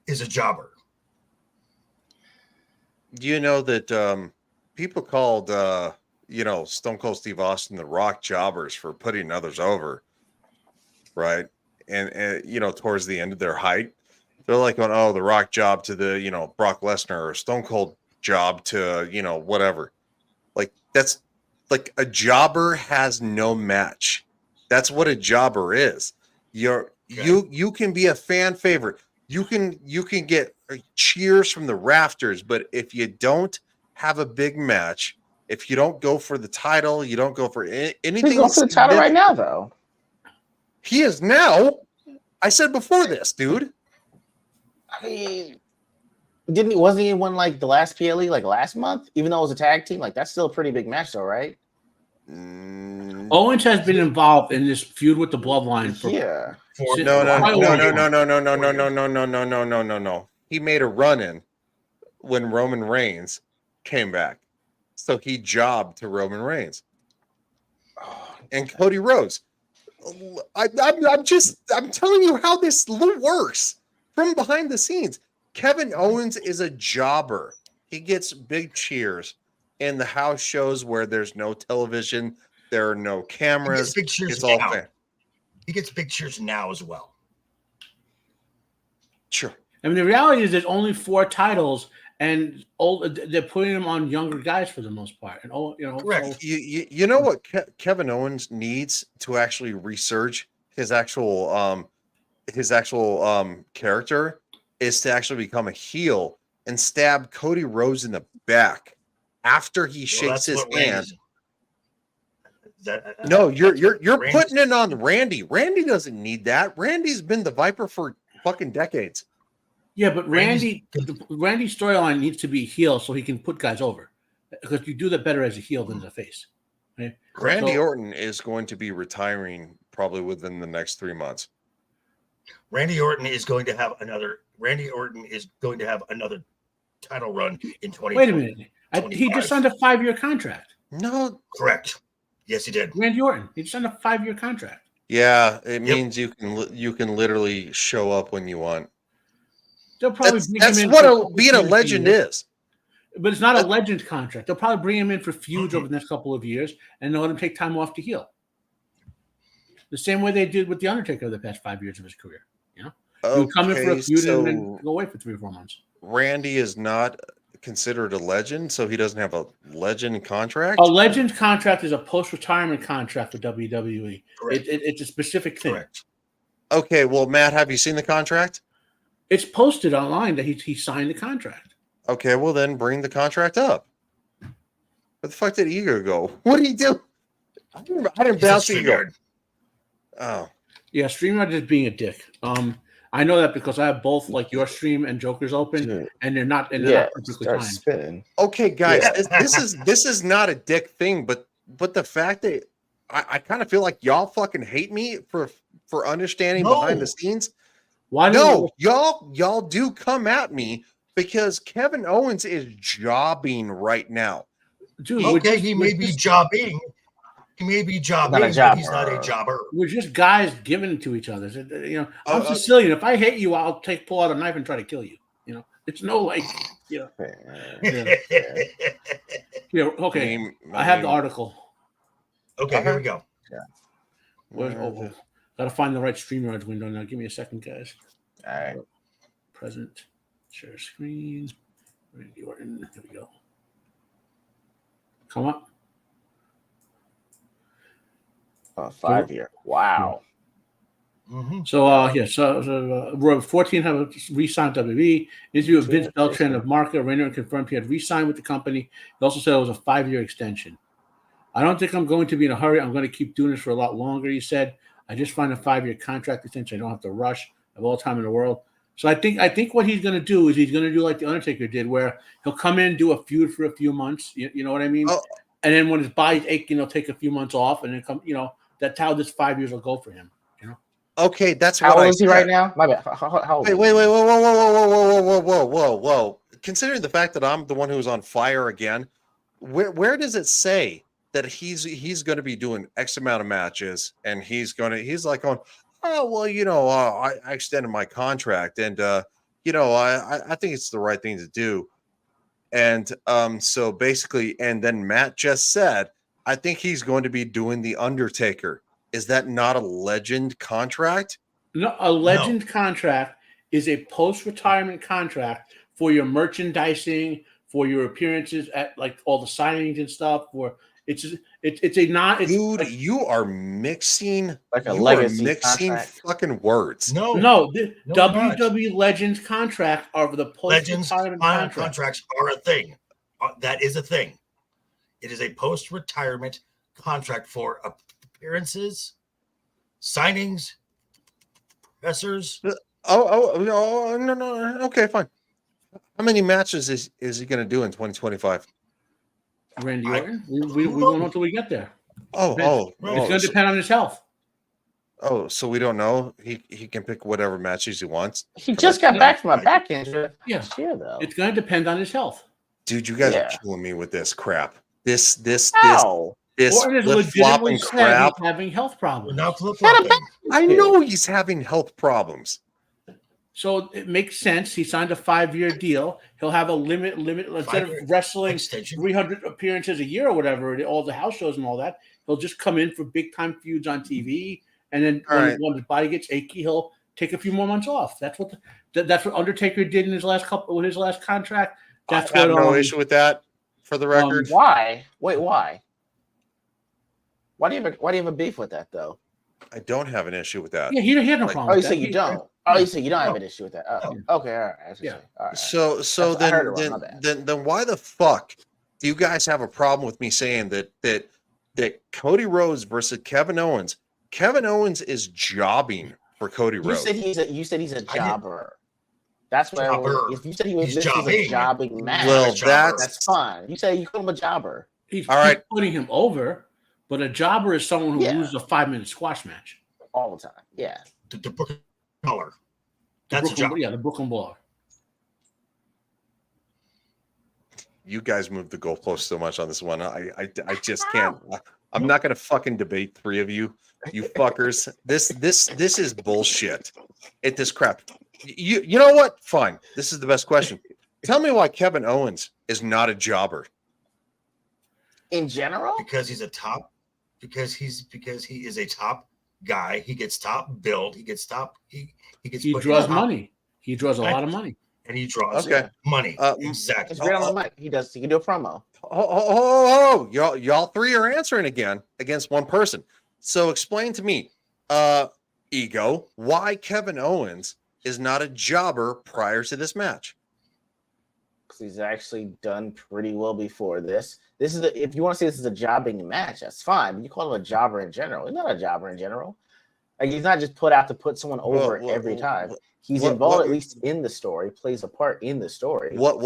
is a jobber. Do you know that people called Stone Cold Steve Austin the Rock jobbers for putting others over, right? And towards the end of their height, they're like going, oh, the Rock job to the Brock Lesnar, or Stone Cold job to whatever. Like, that's like a jobber has no match. That's what a jobber is. You can be a fan favorite. You can get cheers from the rafters, but if you don't have a big match, if you don't go for the title, you don't go for anything. He's going for the title right now, though. He is now. I said before this, dude. I mean, wasn't he won like the last PLE like last month? Even though it was a tag team, like that's still a pretty big match, though, right? Owens has been involved in this feud with the Bloodline for No. He made a run-in when Roman Reigns came back. So he jobbed to Roman Reigns. And Cody Rhodes. I'm telling you how this works from behind the scenes. Kevin Owens is a jobber. He gets big cheers in the house shows where there's no television, there are no cameras. He gets big cheers it's all fan. He gets big cheers now as well. Sure. I mean, the reality is there's only 4 titles, and they're putting them on younger guys for the most part. And correct. You know what Kevin Owens needs to actually resurge his actual character is to actually become a heel and stab Cody Rhodes in the back after he shakes his hand. No, you're putting it on Randy. Randy doesn't need that. Randy's been the Viper for fucking decades. Yeah, but Randy's storyline needs to be heel so he can put guys over, because you do that better as a heel than as a face. Right? Randy Orton is going to be retiring probably within the next 3 months. Randy Orton is going to have another title run in 2020. Wait a minute. He just signed a 5-year contract. No. Correct. Yes, he did. Randy Orton. He just signed a 5-year contract. Yeah, it means you can literally show up when you want. They'll probably that's what being a legend is. But it's not a legend contract. They'll probably bring him in for feuds over the next couple of years, and they'll let him take time off to heal. The same way they did with The Undertaker the past 5 years of his career. He'll come in for a feud and then go away for 3 or 4 months. Randy is not considered a legend, so he doesn't have a legend contract? A legend contract is a post-retirement contract for WWE. It's a specific thing. Correct. Okay, well, Matt, have you seen the contract? It's posted online that he signed the contract. Okay, well then bring the contract up. Where the fuck did Ego go? What did he do? I didn't bounce Ego. Oh. Yeah, StreamYard is being a dick. I know that because I have both like your stream and Joker's open, and they're not perfectly timed. Okay, guys, this is not a dick thing, but the fact that I kind of feel like y'all fucking hate me for understanding behind the scenes. Why? No, y'all do come at me because Kevin Owens is jobbing right now. Dude, okay, he may be jobbing. He may be jobbing, but he's not a jobber. We're just guys giving it to each other. I'm Sicilian. If I hate you, I'll pull out a knife and try to kill you. It's no like, yeah. Yeah. Yeah, okay. I have the article. Okay, here we go. Yeah. Where's Gotta find the right StreamYards window now. Give me a second, guys. All right. Present. Share screen. Randy Orton. Here we go. Come up. 5 year. Wow. Mm-hmm. So 14 have re-signed WWE. Interview with Vince Beltran of Marca. Rainer confirmed he had re-signed with the company. He also said it was a 5-year extension. I don't think I'm going to be in a hurry. I'm going to keep doing this for a lot longer, he said. I just find a 5-year contract extension. I don't have to rush. I have all the time in the world. So I think what he's going to do is he's going to do like the Undertaker did, where he'll come in, do a feud for a few months. You know what I mean? Oh. And then when his body's aching, he'll take a few months off, and then come. That's how this 5 years will go for him. Okay, that's how old is he right now? My bad. How old? Wait, whoa. Considering the fact that I'm the one who's on fire again, where does it say that he's going to be doing X amount of matches, and he's like going, oh well, I extended my contract, and I think it's the right thing to do, and so basically, and then Matt just said, I think he's going to be doing the Undertaker. Is that not a legend contract? No, a legend contract is a post-retirement contract for your merchandising, for your appearances at like all the signings and stuff. Dude, you are mixing like a legacy fucking words. No, WWE Legends contract are the post-retirement contracts are a thing. That is a thing. It is a post-retirement contract for appearances, signings, pressers. No. Okay, fine. How many matches is he going to do in 2025? Randy Orton? We won't know until we get there. It's going to depend on his health. Oh, so we don't know. He can pick whatever matches he wants. He just got back from a back injury. Yeah, though. It's going to depend on his health. Dude, you guys are killing me with this crap. This flip-flopping crap. He's having health problems. I know he's having health problems. So it makes sense. He signed a 5-year deal. He'll have a limit instead of wrestling 300 appearances a year or whatever, all the house shows and all that. He'll just come in for big time feuds on TV, and then when his body gets achy, he'll take a few more months off. That's what Undertaker did in his last contract. That's I have no issue with that. For the record, why? Wait, why? Why do you have a beef with that though? I don't have an issue with that. Yeah, he had no problem. Oh, you say you don't. Oh, you say you don't have an issue with that. Okay, all right. Yeah. All right. So then why the fuck do you guys have a problem with me saying that Cody Rhodes versus Kevin Owens? Kevin Owens is jobbing for Cody Rhodes. You said he's a jobber. That's what if you said he was a jobbing match, well, that's fine. You say you call him a jobber. He's putting him over, but a jobber is someone who loses a 5-minute squash match all the time. Yeah, the Brooklyn Brawler. That's a job. Yeah, the Brooklyn Brawler. You guys moved the goalpost so much on this one. I just can't. I'm not going to fucking debate three of you fuckers. This is bullshit. This crap. You know what? Fine. This is the best question. Tell me why Kevin Owens is not a jobber. In general? Because he is a top guy. He gets top billed. He draws money. He draws a lot of money. And he draws money. Exactly. It's great on the mic. He can do a promo. Y'all three are answering again against one person. So explain to me, Ego, why Kevin Owens is not a jobber prior to this match. Because he's actually done pretty well before this. If you want to say this is a jobbing match, that's fine. But you call him a jobber in general. He's not a jobber in general. Like, he's not just put out to put someone over every time. He's involved at least in the story, plays a part in the story. What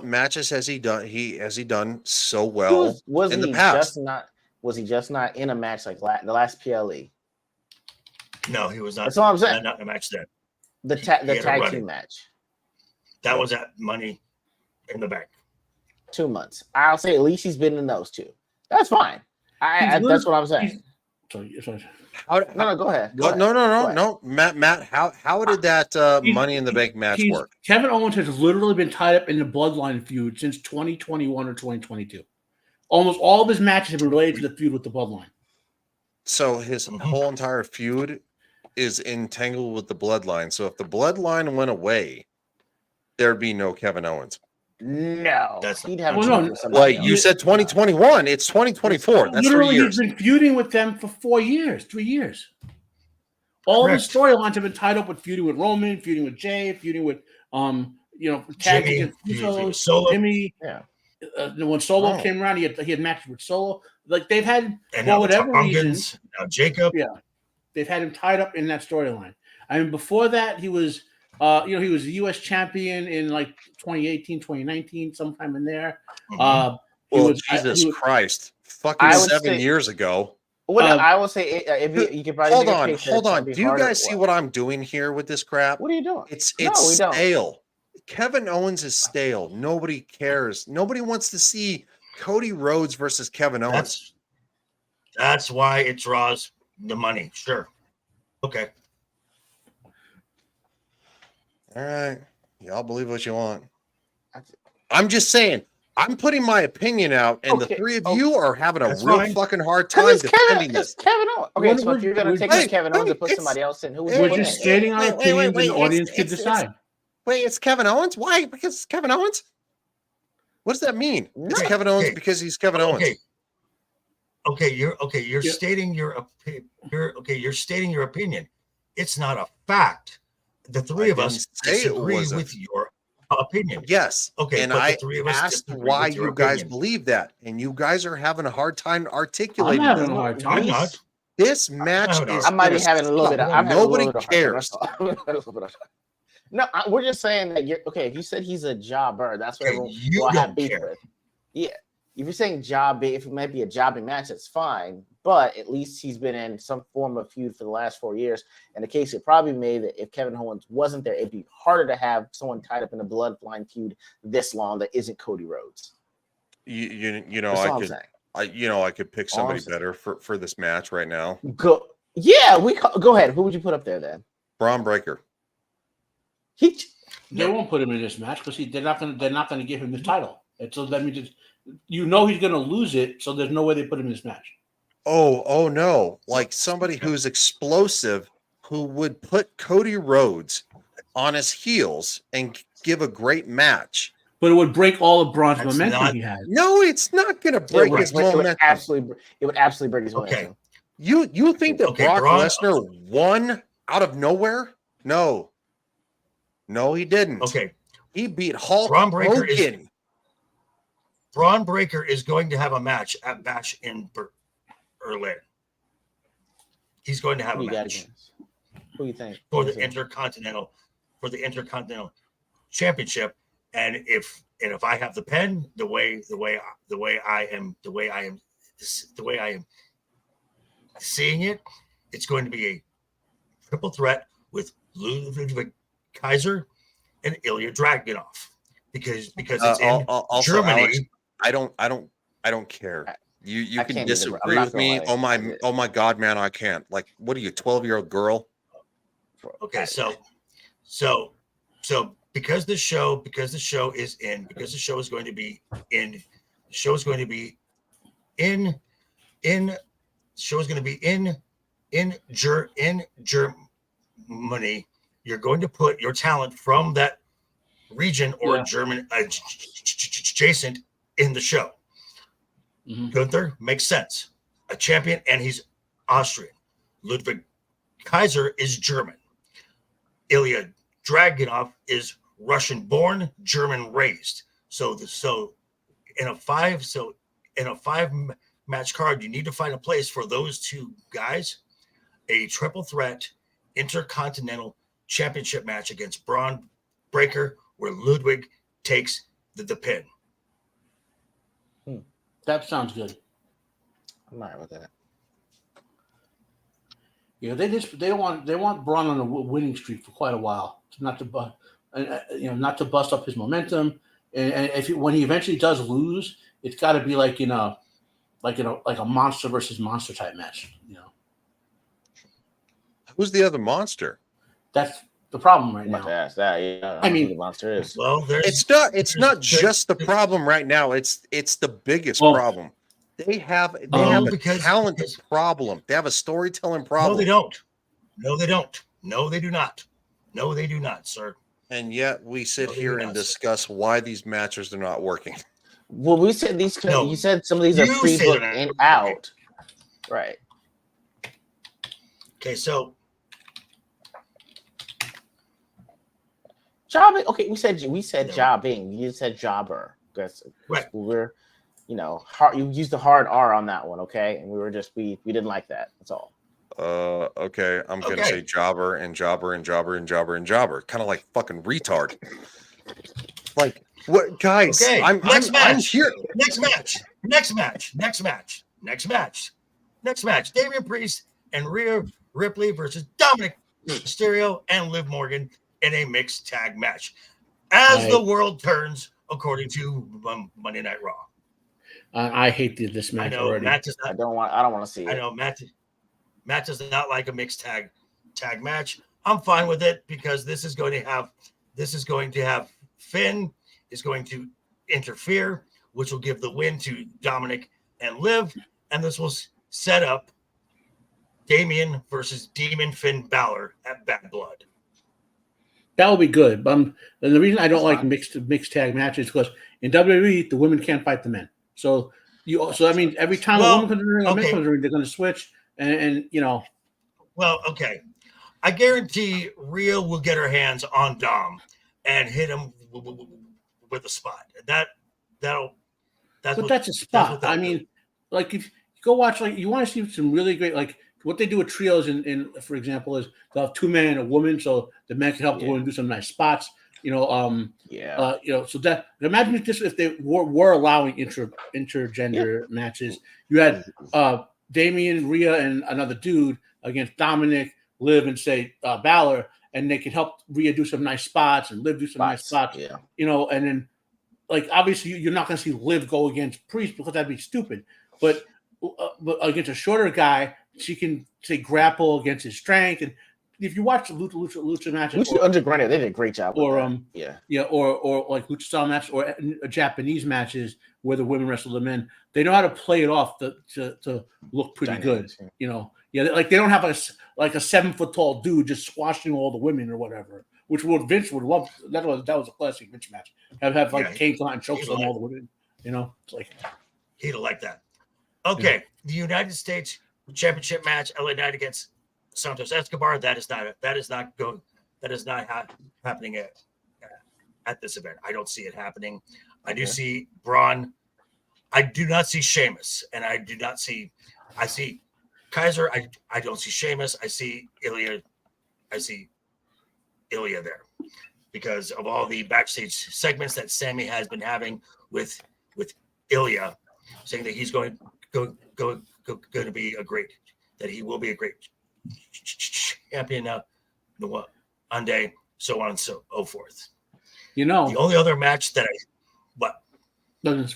matches has he done? Has he done so well in the past? Was he just not in a match like the last PLE? No, he was not. That's all I'm saying. Not in a match there. The tag team match. That was at Money in the Bank. 2 months. I'll say at least he's been in those two. That's fine. That's what I'm saying. No, go ahead. Go ahead. No. Matt. How did that Money in the Bank match work? Kevin Owens has literally been tied up in the bloodline feud since 2021 or 2022. Almost all of his matches have been related to the feud with the bloodline. So his whole entire feud is entangled with the bloodline. So if the bloodline went away, there'd be no Kevin Owens. No, he'd have like you said, 2021. It's 2024. That's literally 3 years. He's been feuding with them for 4 years, 3 years. All of his storylines have been tied up with feuding with Roman, feuding with Jay, feuding with tag against Solo, Jimmy. Yeah. When Solo came around, he had matches with Solo. Like they've had for whatever reason. Now Jacob. Yeah, they've had him tied up in that storyline. I mean, before that, he was. He was a U.S. champion in like 2018, 2019, sometime in there. Jesus Christ, fucking 7 years ago. Well, I will say if you could probably hold on. Do you guys see what I'm doing here with this crap? What are you doing? It's stale. Kevin Owens is stale. Nobody cares. Nobody wants to see Cody Rhodes versus Kevin Owens. That's why it draws the money. Sure. Okay. All right. Y'all believe what you want. I'm just saying, I'm putting my opinion out, and the three of you are having a real fucking hard time defending this. It's Kevin Owens. Okay, so if you're going to take Kevin Owens and put somebody else in, we're just stating our opinions, and the audience can decide. Wait, it's Kevin Owens? Why? Because it's Kevin Owens? What does that mean? It's Kevin Owens because he's Kevin Owens. You're stating your you're stating your opinion. It's not a fact. The three of us disagree with your opinion. Yes. Okay. And I asked why you guys believe that, and you guys are having a hard time articulating. I'm having a hard time. I'm not. This match is. I might be having a little bit. Nobody cares. No, we're just saying that you're okay. If you said he's a jobber, that's what you have beef with. Yeah. If you're saying if it might be a jobbing match, that's fine. But at least he's been in some form of feud for the last 4 years. And the case it probably made that if Kevin Owens wasn't there, it'd be harder to have someone tied up in a bloodline feud this long that isn't Cody Rhodes. You know, I could pick somebody better for this match right now. Go ahead. Who would you put up there then? Braun Breaker. They won't put him in this match because they're not going to give him the title. And so that means he's going to lose it. So there's no way they put him in this match. Oh no! Like somebody who's explosive, who would put Cody Rhodes on his heels and give a great match. But it would break all of Braun's momentum he had. No, it's not going to break his momentum. It would absolutely break his momentum. You think that Brock Lesnar won out of nowhere? No, he didn't. Okay, he beat Hulk Hogan. Braun Breaker is going to have a match at Bash in Berlin. He's going to have a match. Who do you think? For the Intercontinental Championship. And if I have the pen, the way I am seeing it, it's going to be a triple threat with Ludwig Kaiser and Ilya Dragunov because it's in Germany. Alex, I don't care. You can disagree with me. Oh my God, man, I can't. Like, what are you, 12-year-old girl? Okay, so because the show is going to be in Germany, you're going to put your talent from that region or German adjacent in the show. Mm-hmm. Gunther makes sense. A champion, and he's Austrian. Ludwig Kaiser is German. Ilya Dragunov is Russian-born, German-raised. So in a five match card, you need to find a place for those two guys. A triple threat Intercontinental Championship match against Braun Breaker, where Ludwig takes the pin. That sounds good. I'm all right with that. Yeah, they want Braun on a winning streak for quite a while, not to bust up his momentum. And when he eventually does lose, it's got to be like a monster versus monster type match. Who's the other monster? That's the problem right I'm about to now. ask that. Yeah, I mean, who the monster is. Well, It's not just the problem right now. It's the biggest problem. They have a talent problem. They have a storytelling problem. No, they don't. No, they don't. No, they do not. No, they do not, sir. And yet we sit here and discuss why these matches are not working. Well, we said these. No, you said some of these are you say pre-booked they're and not out. Right. Okay, so Jobbing. Okay, we said No. jobbing. You said jobber. That's Right. We're, hard. You used the hard R on that one. Okay, and we were just we didn't like that. That's all. Okay. I'm gonna Okay. say jobber and jobber and jobber and jobber and jobber. Kind of like fucking retard. Like what, guys? Okay, I'm here. Next match. Damian Priest and Rhea Ripley versus Dominic Mysterio and Liv Morgan in a mixed tag match. As the world turns, according to Monday Night Raw. I hate this match already. Matt does not, I don't want to see it. I know Matt does not like a mixed tag match. I'm fine with it because this is going to have Finn is going to interfere, which will give the win to Dominic and Liv, and this will set up Damian versus Demon Finn Balor at Bad Blood. That will be good. And the reason I don't like mixed tag matches is because in WWE the women can't fight the men. So I mean every time a woman comes in the ring, a man comes in the ring, they're going to switch, and Well, okay, I guarantee Rhea will get her hands on Dom and hit him with a spot. That's a spot. I mean, like if you go watch, like you want to see some really great, like what they do with trios in for example, is they'll have 2 men and a woman, so the man can help the woman do some nice spots. So that imagine if they were allowing intergender matches. You had Damian, Rhea, and another dude against Dominic, Liv, and say Balor, and they could help Rhea do some nice spots and Liv do some nice spots. Yeah. And then like obviously you're not going to see Liv go against Priest because that'd be stupid. But against a shorter guy, she can say grapple against his strength. And if you watch the lucha matches, Underground, they did a great job. Or or like lucha style matches or Japanese matches where the women wrestle the men, they know how to play it off to look pretty good. Like they don't have a 7-foot tall dude just squashing all the women or whatever, which Vince would love. That was a classic Vince match. Have like Kane come out and chokes on all the women. It's like he'd like that. Okay, the United States Championship match, LA Knight against Santos Escobar. That is not happening at this event. I don't see it happening. I do see Braun. I do not see Sheamus, and I see Kaiser. I don't see Sheamus. I see Ilya. There because of all the backstage segments that Sammy has been having with Ilya, saying that he's going to be that he will be a great champion on day, so on and so forth. The only other match that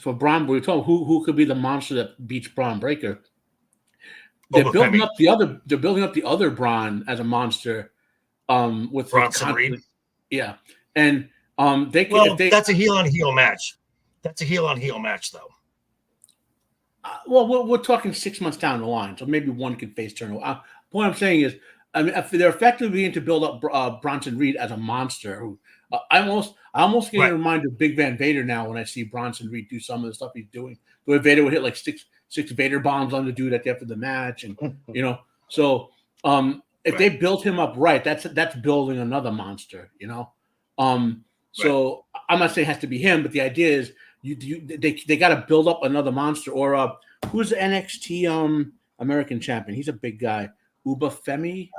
for Braun, we were told who could be the monster that beats Braun Breaker. They're building up the other Braun as a monster. With Bronson Reed. Yeah, and that's a heel on heel match. That's a heel on heel match, though. We're talking 6 months down the line, so maybe one could face turn. What I'm saying is, I mean, if they're effectively beginning to build up Bronson Reed as a monster. Who I almost get reminded of Big Van Vader now when I see Bronson Reed do some of the stuff he's doing. The way Vader would hit like six Vader bombs on the dude at the end of the match, and so if they build him up right, that's building another monster. So I'm not saying it has to be him, but the idea is they got to build up another monster. Or who's the NXT American champion? He's a big guy. Obafemi.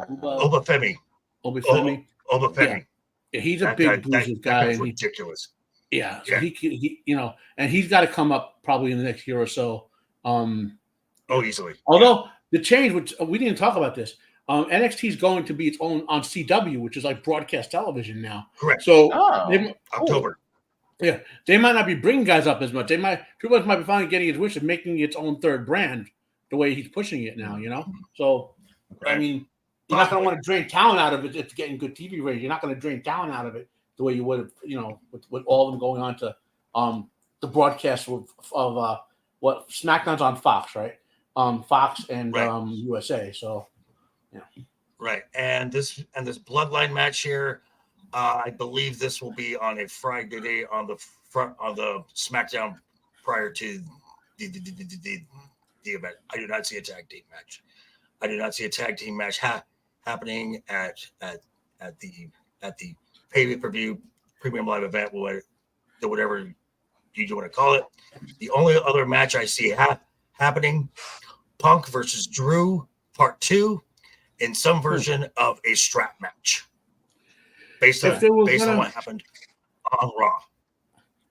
Yeah, he's a big bruiser guy. That's ridiculous. So he and he's got to come up probably in the next year or so. Easily. Although the change, which we didn't talk about this, NXT is going to be its own on CW, which is like broadcast television now. Correct. So October. Yeah, they might not be bringing guys up as much. Triple H might be finally getting his wish of making its own third brand, the way he's pushing it now. So, I mean, you're not going to want to drain talent out of it. It's getting good TV ratings. You're not going to drain talent out of it the way you would have, with all of them going on to the broadcast of what SmackDown's on Fox, right? Fox and USA. So, yeah. Right, and this bloodline match here, I believe this will be on a Friday on the front of the SmackDown prior to the event. I do not see a tag team match. I do not see a tag team match happening at the pay-per-view premium live event, whatever you want to call it. The only other match I see happening, Punk versus Drew Part 2, in some version of a strap match, based on what happened on Raw.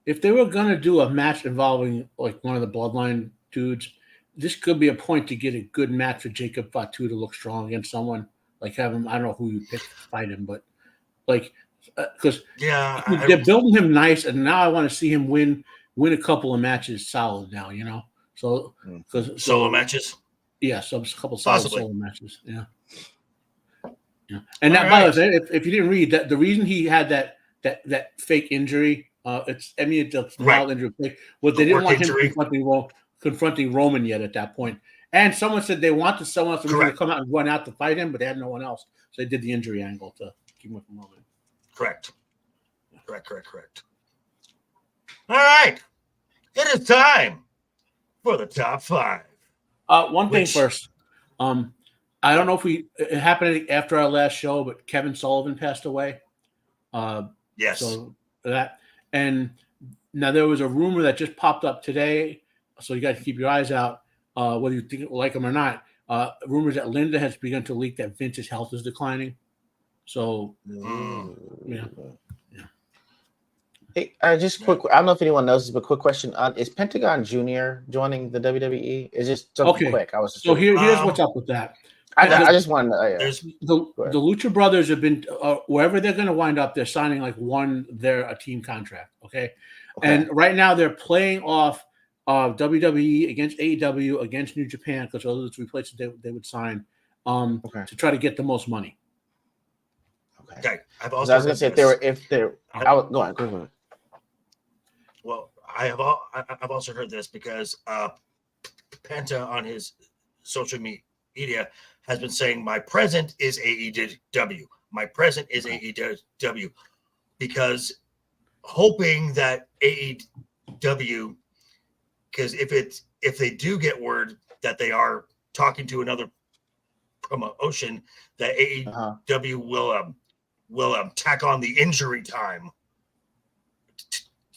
If they were gonna do a match involving like one of the bloodline dudes, this could be a point to get a good match for Jacob Fatu to look strong against someone. Like have him, I don't know who you pick to fight him, but like because they're building him nice, and now I want to see him win a couple of matches solid now, So because solo matches, so a couple solid solo matches, yeah. And that, by the way, if you didn't read that, the reason he had that fake injury, it's mild injury, well, they didn't want him confronting Roman yet at that point. And someone said they wanted someone else to come out and run out to fight him, but they had no one else, so they did the injury angle to keep him from Roman. Correct. All right, it is time for the top 5. One thing first. I don't know if it happened after our last show, but Kevin Sullivan passed away. Yes. So that, and now there was a rumor that just popped up today, so you got to keep your eyes out, whether you think like him or not. Rumors that Linda has begun to leak that Vince's health is declining. So, yeah. Hey, just quick. I don't know if anyone knows this, but quick question: is Pentagon Jr. joining the WWE? Is just something quick? I was just here's what's up with that. I just wanted to. The Lucha Brothers have been wherever they're going to wind up. They're signing like a team contract. Okay, and right now they're playing off WWE against AEW against New Japan because those are the 3 places they would sign to try to get the most money. Okay. I was going to say if they're go on. Well, I've also heard this because Penta on his social media has been saying my present is AEW. My present is AEW because hoping that AEW, because if they do get word that they are talking to another promotion, that AEW will tack on the injury time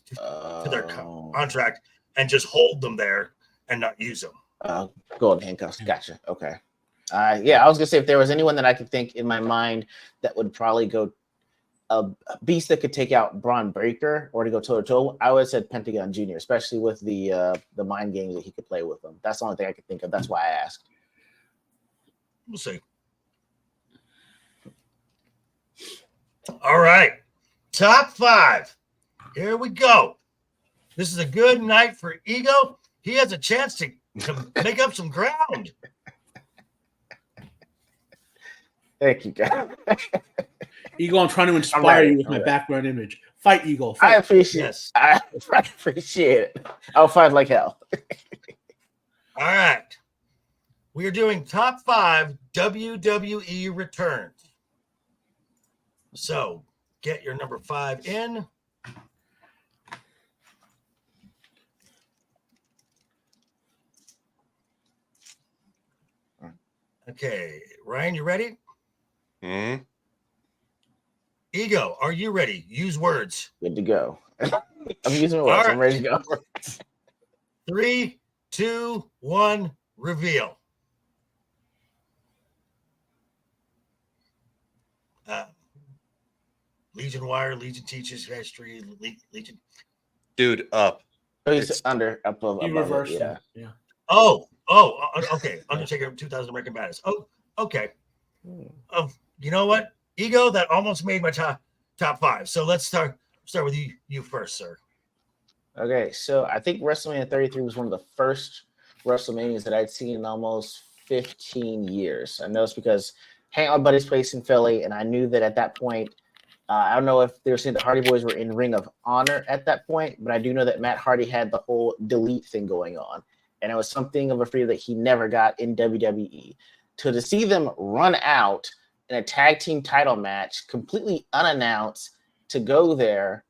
to their contract and just hold them there and not use them. Golden handcuffs. Gotcha. Okay. I was gonna say if there was anyone that I could think in my mind that would probably go a beast that could take out Braun Breaker or to go toe to toe, I would have said Pentagon Jr., especially with the mind games that he could play with them. That's the only thing I could think of. That's why I asked. We'll see. All right, top 5. Here we go. This is a good night for Ego. He has a chance to make up some ground. Thank you, guys. Ego, I'm trying to inspire you with my background image. Fight, Ego. Fight. I appreciate it. I appreciate it. I'll fight like hell. All right. We are doing top 5 WWE returns. So get your number 5 in. Okay, Ryan, you ready? Hmm. Ego, are you ready? Use words. Good to go. I'm using words. Right. I'm ready to go. 3, 2, 1, reveal. Legion Wire, Legion Teaches History, Legion. Dude, up. Oh, he's under, above, reverse. Yeah. Oh, okay. Undertaker 2000 American Badass. Oh, okay. You know what? Ego, that almost made my top 5. So let's start with you first, sir. Okay, so I think WrestleMania 33 was one of the first WrestleManias that I'd seen in almost 15 years. I know it's because hang out at my buddy's place in Philly, and I knew that at that point, I don't know if they were saying the Hardy Boys were in Ring of Honor at that point, but I do know that Matt Hardy had the whole delete thing going on, and it was something of a freedom that he never got in WWE. To see them run out in a tag team title match, completely unannounced, to go there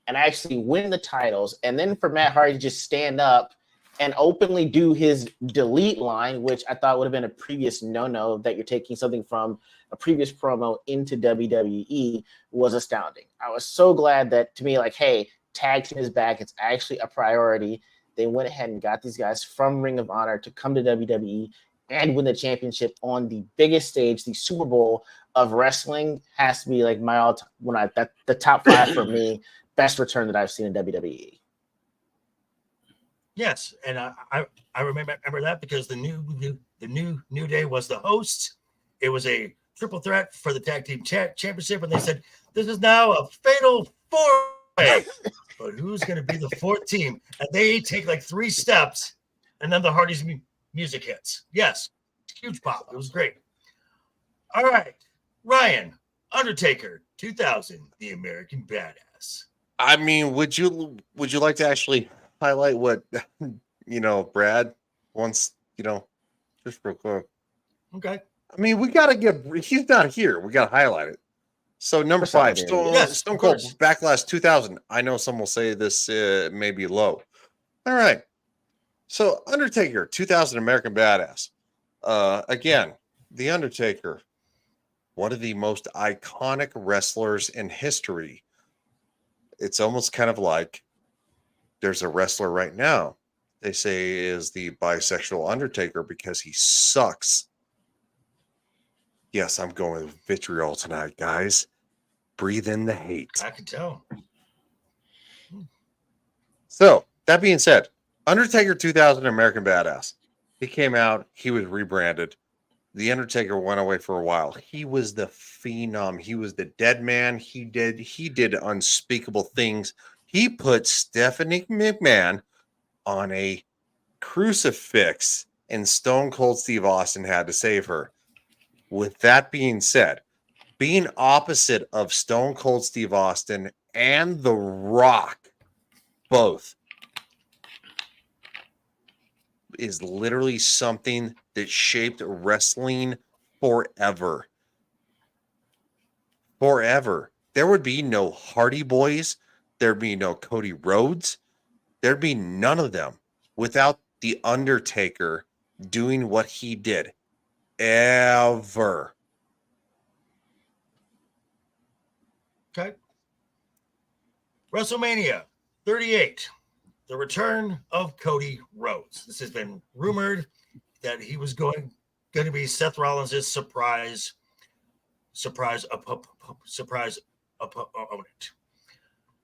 and actually win the titles, and then for Matt Hardy to just stand up and openly do his delete line, which I thought would have been a previous no-no, that you're taking something from a previous promo into WWE, was astounding. I was so glad that, to me, like, hey, tag team is back. It's actually a priority. They went ahead and got these guys from Ring of Honor to come to WWE and win the championship on the biggest stage. The Super Bowl of wrestling has to be like the top 5 for me, best return that I've seen in WWE. Yes, and I remember that because the New Day was the host. It was a triple threat for the tag team championship, and they said this is now a fatal 4-way. But who's going to be the 4th team? And they take like 3 steps, and then the Hardys music hits. Yes, huge pop. It was great. All right, Ryan, Undertaker, 2000, the American Badass. I mean, would you like to actually highlight what Brad wants? Just real quick. Okay. I mean, we gotta he's not here. We gotta highlight it. So number 5, Stone Cold Backlash 2000. I know some will say this may be low. All right. So Undertaker 2000 American Badass. Again, the Undertaker, one of the most iconic wrestlers in history. It's almost kind of like there's a wrestler right now they say is the bisexual Undertaker because he sucks. Yes, I'm going with vitriol tonight, guys. Breathe in the hate. I can tell. So, that being said, Undertaker 2000 American Badass. He came out, he was rebranded. The Undertaker went away for a while. He was the phenom. He was the dead man. He did unspeakable things. He put Stephanie McMahon on a crucifix, and Stone Cold Steve Austin had to save her. With that being said, being opposite of Stone Cold Steve Austin and The Rock, both, is literally something that shaped wrestling forever. Forever. There would be no Hardy Boys. There'd be no Cody Rhodes. There'd be none of them without The Undertaker doing what he did. Ever. Okay. WrestleMania 38. The return of Cody Rhodes. This has been rumored that he was going to be Seth Rollins' surprise opponent.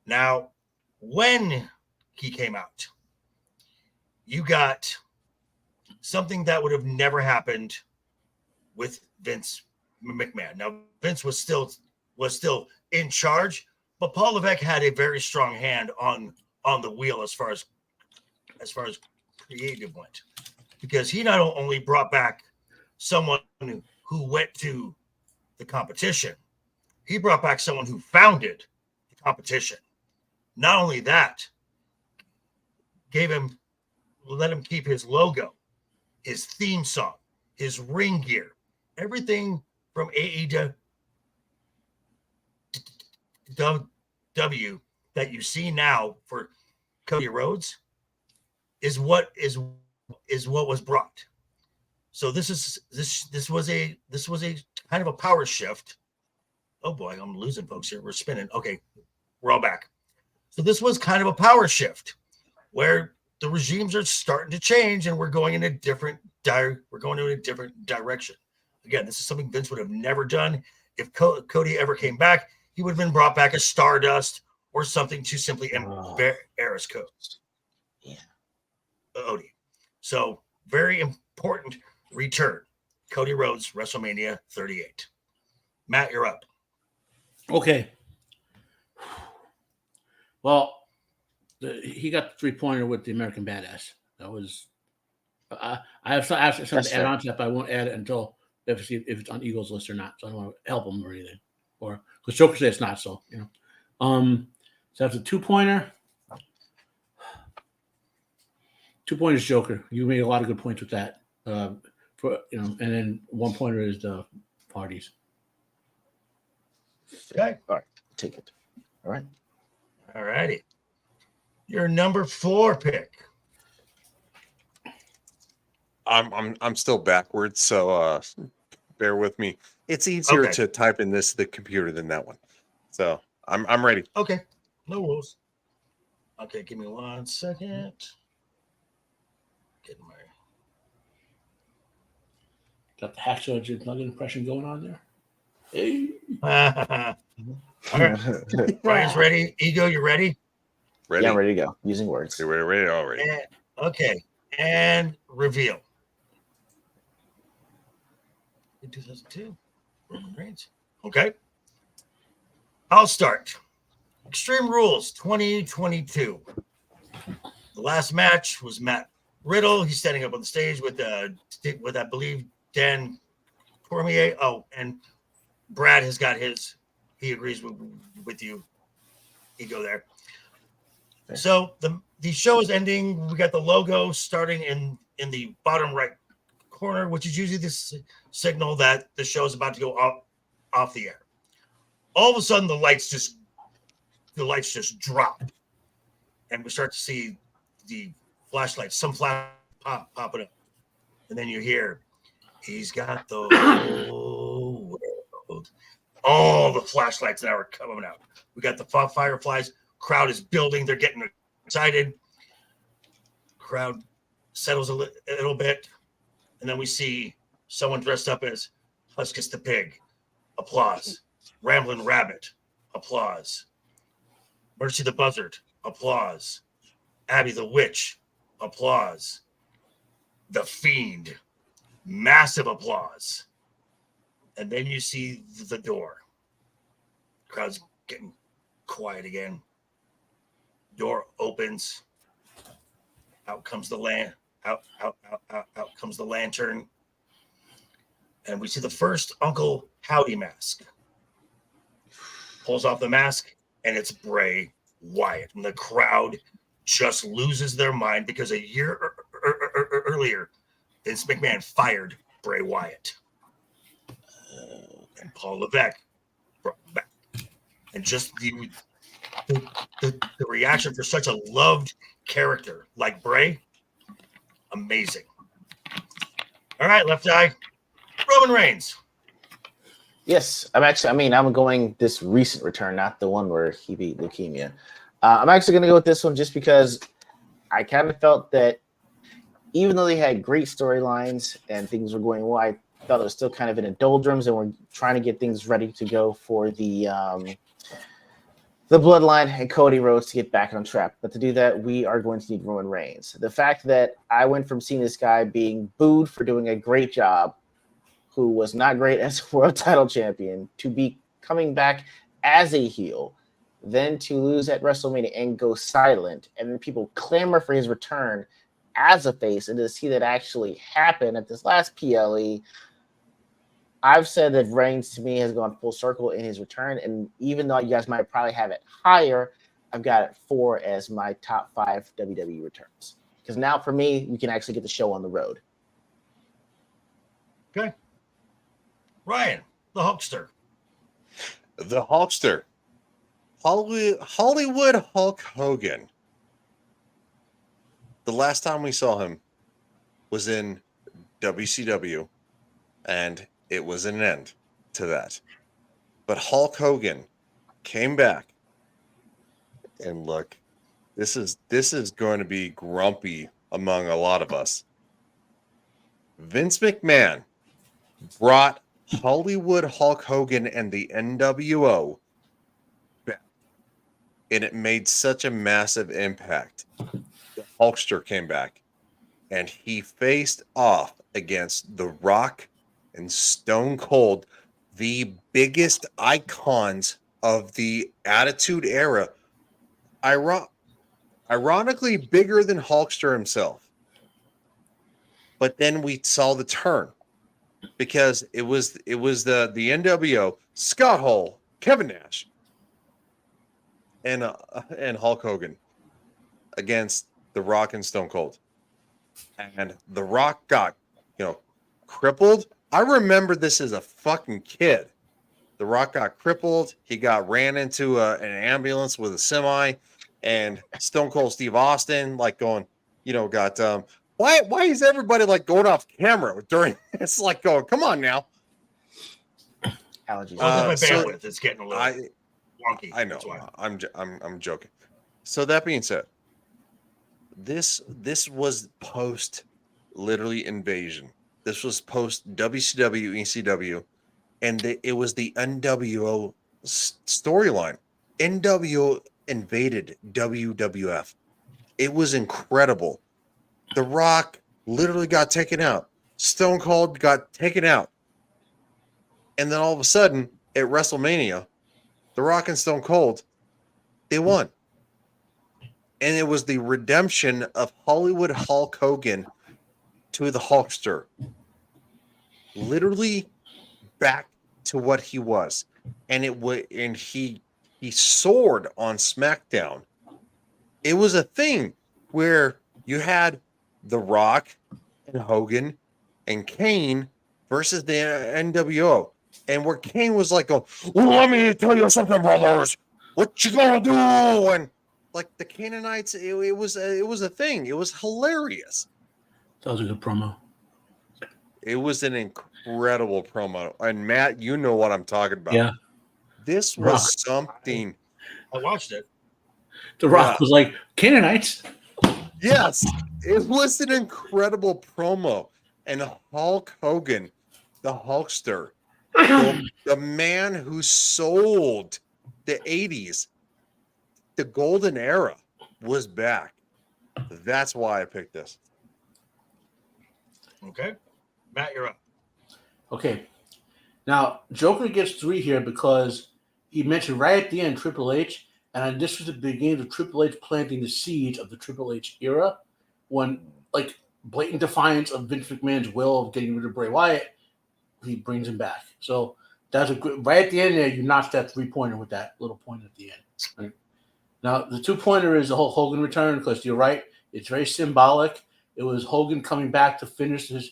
Now, when he came out, you got something that would have never happened with Vince McMahon. Now, Vince was still in charge, but Paul Levesque had a very strong hand on the wheel as far as creative went, because he not only brought back someone who went to the competition, he brought back someone who founded the competition. Not only that, let him keep his logo, his theme song, his ring gear, everything from AEW that you see now for Cody Rhodes is what was brought. So this was a kind of a power shift. Oh boy, I'm losing folks here. We're spinning. Okay, we're all back. So this was kind of a power shift where the regimes are starting to change and we're going in a different direction. Again, this is something Vince would have never done. If Cody ever came back, he would have been brought back as Stardust or something to simply embarrass Cody. Yeah. Odie. So very important return. Cody Rhodes, WrestleMania 38. Matt, you're up. Okay. Well, he got the 3-pointer with the American Badass. That was. I have something to add on to that, but I won't add it until if it's on Eagle's list or not. So I don't want to help him or anything, or because Joker said it's not. So so that's a 2-pointer. 2-pointers Joker. You made a lot of good points with that. And then 1-pointer is the parties. Okay. All right. Take it. All right. All righty. Your number 4 pick. I'm still backwards, so bear with me. It's easier to type in the computer than that one. So I'm ready. Okay. No rules. Okay, give me 1 second. Get my Got the Hacksaw Jim Duggan impression going on there. Hey. All right. Brian's ready. Ego, you ready? Ready? Yeah, I'm ready to go. Using words. Ready already. Okay. And reveal. In 2002. Roman Reigns. Okay. I'll start. Extreme Rules 2022. The last match was Matt Riddle. He's standing up on the stage with I believe Dan Cormier. Oh, and Brad has got his. He agrees with you. Ego there. Okay. So the show is ending. We got the logo starting in the bottom right corner, which is usually the signal that the show is about to go off the air. All of a sudden, the lights just drop, and we start to see the flashlights, some flash popping up, and then you hear, "He's got the whole world." All the flashlights now are coming out. We got the fireflies. Crowd is building. They're getting excited. Crowd settles a little bit, and then we see someone dressed up as Huskus the Pig. Applause. Ramblin' Rabbit. Applause. Mercy the Buzzard. Applause. Abby the Witch. Applause. The Fiend. Massive applause. And then you see the door. Crowd's getting quiet again. Door opens. Out comes the out comes the lantern. And we see the first Uncle Howdy mask. Pulls off the mask, and it's Bray Wyatt. And the crowd just loses their mind because a year earlier, Vince McMahon fired Bray Wyatt. And Paul Levesque brought back. And just the reaction for such a loved character like Bray, amazing. All right, Left Eye, Roman Reigns. Yes, I'm going this recent return, not the one where he beat leukemia. I'm actually going to go with this one just because I kind of felt that even though they had great storylines and things were going well, I felt it was still kind of in a doldrums, and we're trying to get things ready to go for the Bloodline and Cody Rhodes to get back on track. But to do that, we are going to need Roman Reigns. The fact that I went from seeing this guy being booed for doing a great job, who was not great as a world title champion, to be coming back as a heel, then to lose at WrestleMania and go silent, and then people clamor for his return as a face, and to see that actually happen at this last PLE, I've said that Reigns to me has gone full circle in his return, and even though you guys might probably have it higher, I've got it 4 as my top 5 WWE returns. Because now for me, we can actually get the show on the road. Okay. Ryan, the Hulkster. The Hulkster. Hollywood Hulk Hogan. The last time we saw him was in WCW, and it was an end to that. But Hulk Hogan came back, and look, this is going to be grumpy among a lot of us. Vince McMahon brought Hollywood Hulk Hogan and the NWO back, and it made such a massive impact. The Hulkster came back, and he faced off against The Rock and Stone Cold, the biggest icons of the Attitude Era. Ironically, bigger than Hulkster himself. But then we saw the turn. because it was the NWO, Scott Hall, Kevin Nash, and Hulk Hogan against The Rock and Stone Cold, and The Rock got crippled. I remember this as a fucking kid. The Rock got crippled. He got ran into an ambulance with a semi, and Stone Cold Steve Austin going, got why is everybody going off camera during this? Going, come on now. Allergies. Well, my bandwidth is getting a little wonky. I know. I'm joking. So that being said, this was post literally invasion. This was post WCW, ECW, and it was the NWO storyline. NWO invaded WWF. It was incredible. The Rock literally got taken out. Stone Cold got taken out. And then all of a sudden, at WrestleMania, The Rock and Stone Cold, they won. And it was the redemption of Hollywood Hulk Hogan to the Hulkster. Literally back to what he was. And he soared on SmackDown. It was a thing where you had The Rock and Hogan and Kane versus the NWO. And where Kane was well, let me tell you something, brothers. What you gonna do? And the Canaanites, it was a thing. It was hilarious. That was a good promo. It was an incredible promo. And Matt, you know what I'm talking about. Yeah. This was something. I watched it. The Rock was like, Canaanites? Yes. It was an incredible promo. And Hulk Hogan, the Hulkster, the man who sold the 80s, the golden era, was back. That's why I picked this. Okay. Matt, you're up. Okay. Now, Joker gets 3 here because he mentioned right at the end Triple H, and this was the beginning of Triple H planting the seeds of the Triple H era when, blatant defiance of Vince McMahon's will of getting rid of Bray Wyatt, he brings him back. So that's a good, right at the end there, you notched that 3-pointer with that little point at the end. Right? Now, the 2-pointer is the whole Hogan return because you're right. It's very symbolic. It was Hogan coming back to finish his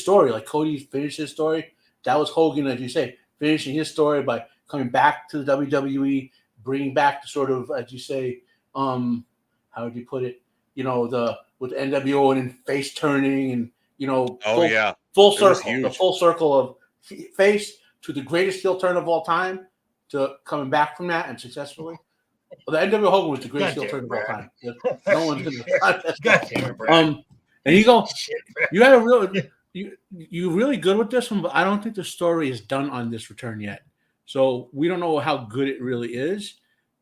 story, like Cody finished his story. That was Hogan, as you say, finishing his story by coming back to the WWE, bringing back the sort of, as you say, how would you put it? With the NWO and face turning and full circle, the full circle of face to the greatest heel turn of all time to coming back from that and successfully. Well, the NWO Hogan was the greatest heel turn of all time. No one's going to contest that. And you go, you had a real, you're really good with this one, but I don't think the story is done on this return yet. So we don't know how good it really is.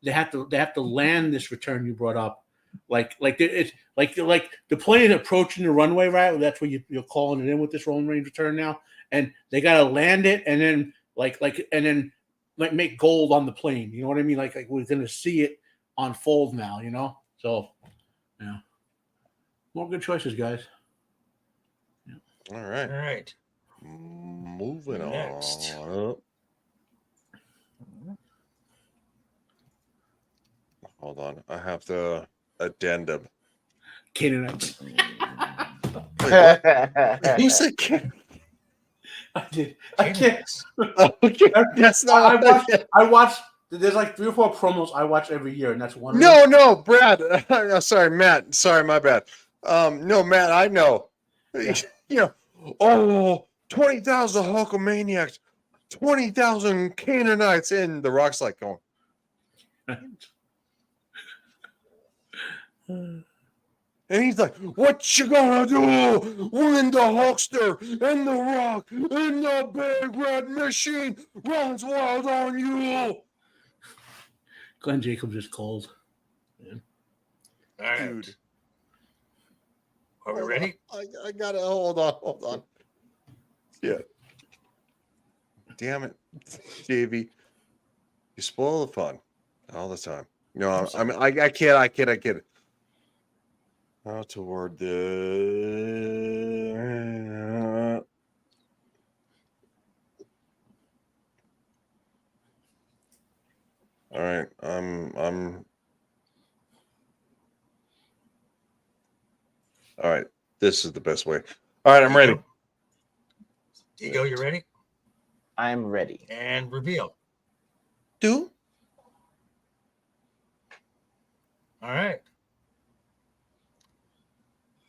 They have to land this return you brought up. It's like the plane approaching the runway, right? That's where you're calling it in with this Roman Reigns return now, and they gotta land it and then make gold on the plane. You know what I mean? Like we're gonna see it unfold now. So yeah, more good choices, guys. Yeah. All right. Moving Next. on up. Hold on, I have to addendum. Canaanites. Who said Can? I did. I can't. Okay, that's not. I watched. There's 3 or 4 promos I watch every year, and that's one. No, Brad. Sorry, Matt. Sorry, my bad. No, Matt. I know. Yeah. 20,000 Hulkamaniacs, 20,000 Canaanites, and The Rock's going. And he's like, what you gonna do when the Hulkster and the Rock and the Big Red Machine runs wild on you? Glenn Jacobs is cold. All right. Dude. Are we ready? I gotta hold on. Yeah. Damn it, JV. You spoil the fun all the time. I can't. How toward the All right. I'm all right. This is the best way. All right, I'm ready. Ego, you ready? I'm ready. And reveal. Do. All right.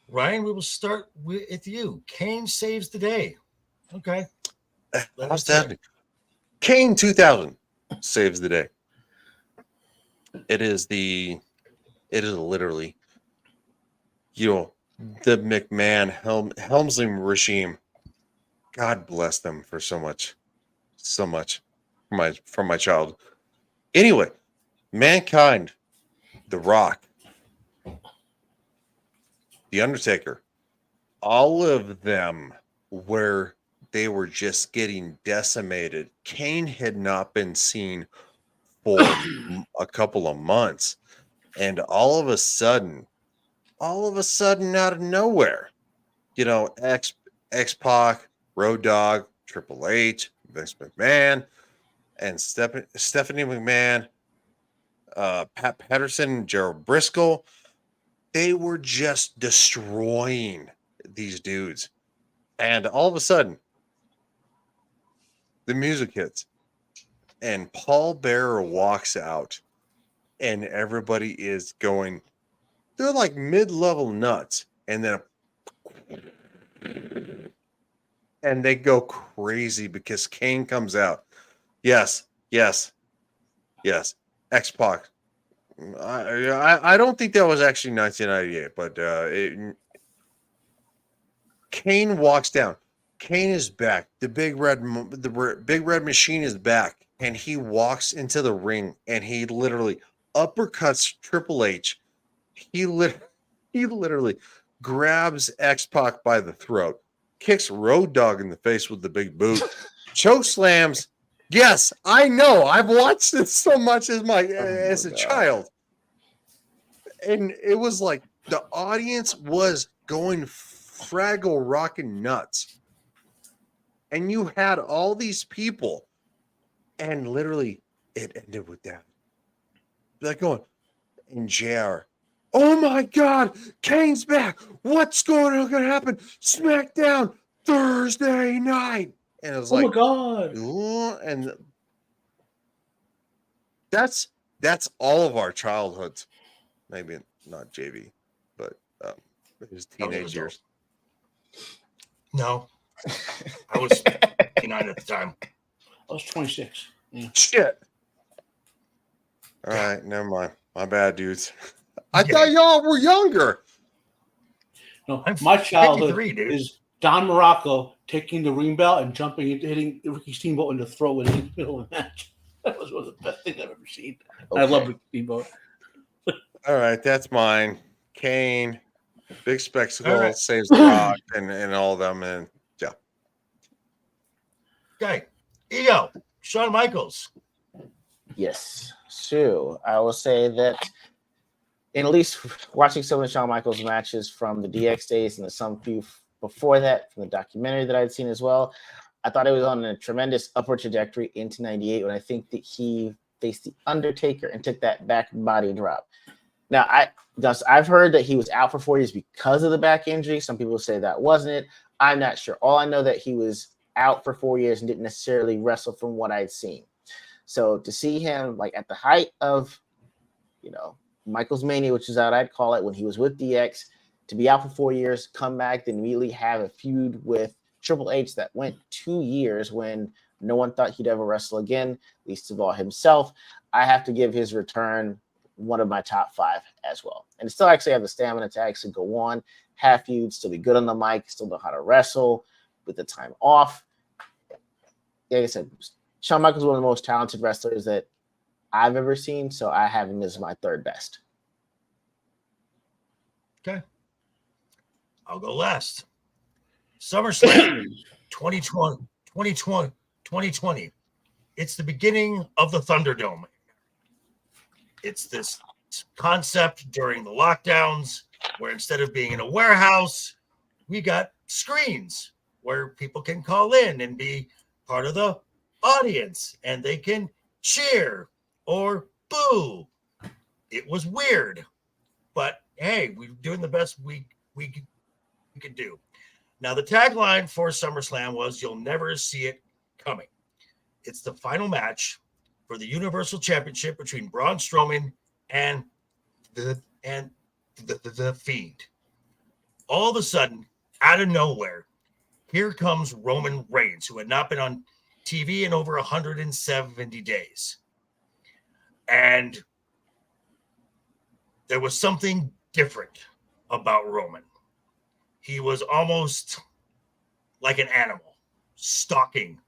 Ryan, we will start with you. Kane saves the day. Okay. How's that? Kane 2000 saves the day. It is literally, the McMahon Helmsley regime. God bless them for so much from my child. Anyway, Mankind, The Rock, The Undertaker, all of them where they were just getting decimated. Kane had not been seen for a couple of months, and all of a sudden, out of nowhere, X-Pac, Road Dogg, Triple H, Vince McMahon, and Stephanie McMahon, Pat Patterson, Gerald Briscoe, they were just destroying these dudes. And all of a sudden, the music hits, and Paul Bearer walks out, and everybody is going, they're like mid-level nuts, and then they go crazy because Kane comes out. Yes. X-Pac. I don't think that was actually 1998, but Kane walks down. Kane is back. The big red machine is back, and he walks into the ring, and he literally uppercuts Triple H. He literally grabs X-Pac by the throat, kicks Road Dogg in the face with the big boot, choke slams. Yes, I know. I've watched this so much as a child. And it was like the audience was going Fraggle rocking nuts. And you had all these people, and literally it ended with that. Like going, and JR, oh my God, Kane's back. What's going to happen? SmackDown Thursday night. And it was my God. And that's all of our childhoods. Maybe not JV, but his teenage years. No. I was 29 at the time. I was 26. Yeah. Shit. All right, never mind. My bad, dudes. I thought y'all were younger. No, I'm my childhood 53, is Don Morocco taking the ring bell and jumping and hitting Ricky Steamboat in the throat in the middle of the match. That was one of the best things I've ever seen. Okay. I love Ricky Steamboat. All right, that's mine. Kane, big spectacle, saves the Rock, and all of them, and yeah. Okay, Ego, Shawn Michaels. Yes, so I will say that in at least watching some of the Shawn Michaels matches from the DX days and some few before that from the documentary that I'd seen as well, I thought it was on a tremendous upward trajectory into '98 when I think that he faced the Undertaker and took that back body drop. Now, I've heard that he was out for 4 years because of the back injury. Some people say that wasn't it. I'm not sure. All I know that he was out for 4 years and didn't necessarily wrestle from what I'd seen. So to see him like at the height of, Michael's Mania, which is out, I'd call it, when he was with DX, to be out for 4 years, come back, then immediately have a feud with Triple H that went 2 years when no one thought he'd ever wrestle again, least of all himself. I have to give his return one of my top 5 as well. And still actually have the stamina to actually go on, have feuds, still be good on the mic, still know how to wrestle with the time off. Like I said, Shawn Michaels is one of the most talented wrestlers that I've ever seen, so I have him as my third best. Okay. I'll go last. SummerSlam 2020. It's the beginning of the Thunderdome. It's this concept during the lockdowns where instead of being in a warehouse, we got screens where people can call in and be part of the audience, and they can cheer or Boo! It was weird, but hey, we're doing the best we could do. Now, the tagline for SummerSlam was "You'll never see it coming." It's the final match for the Universal Championship between Braun Strowman and the Fiend. All of a sudden, out of nowhere, here comes Roman Reigns, who had not been on TV in over 170 days. And there was something different about Roman. He was almost like an animal stalking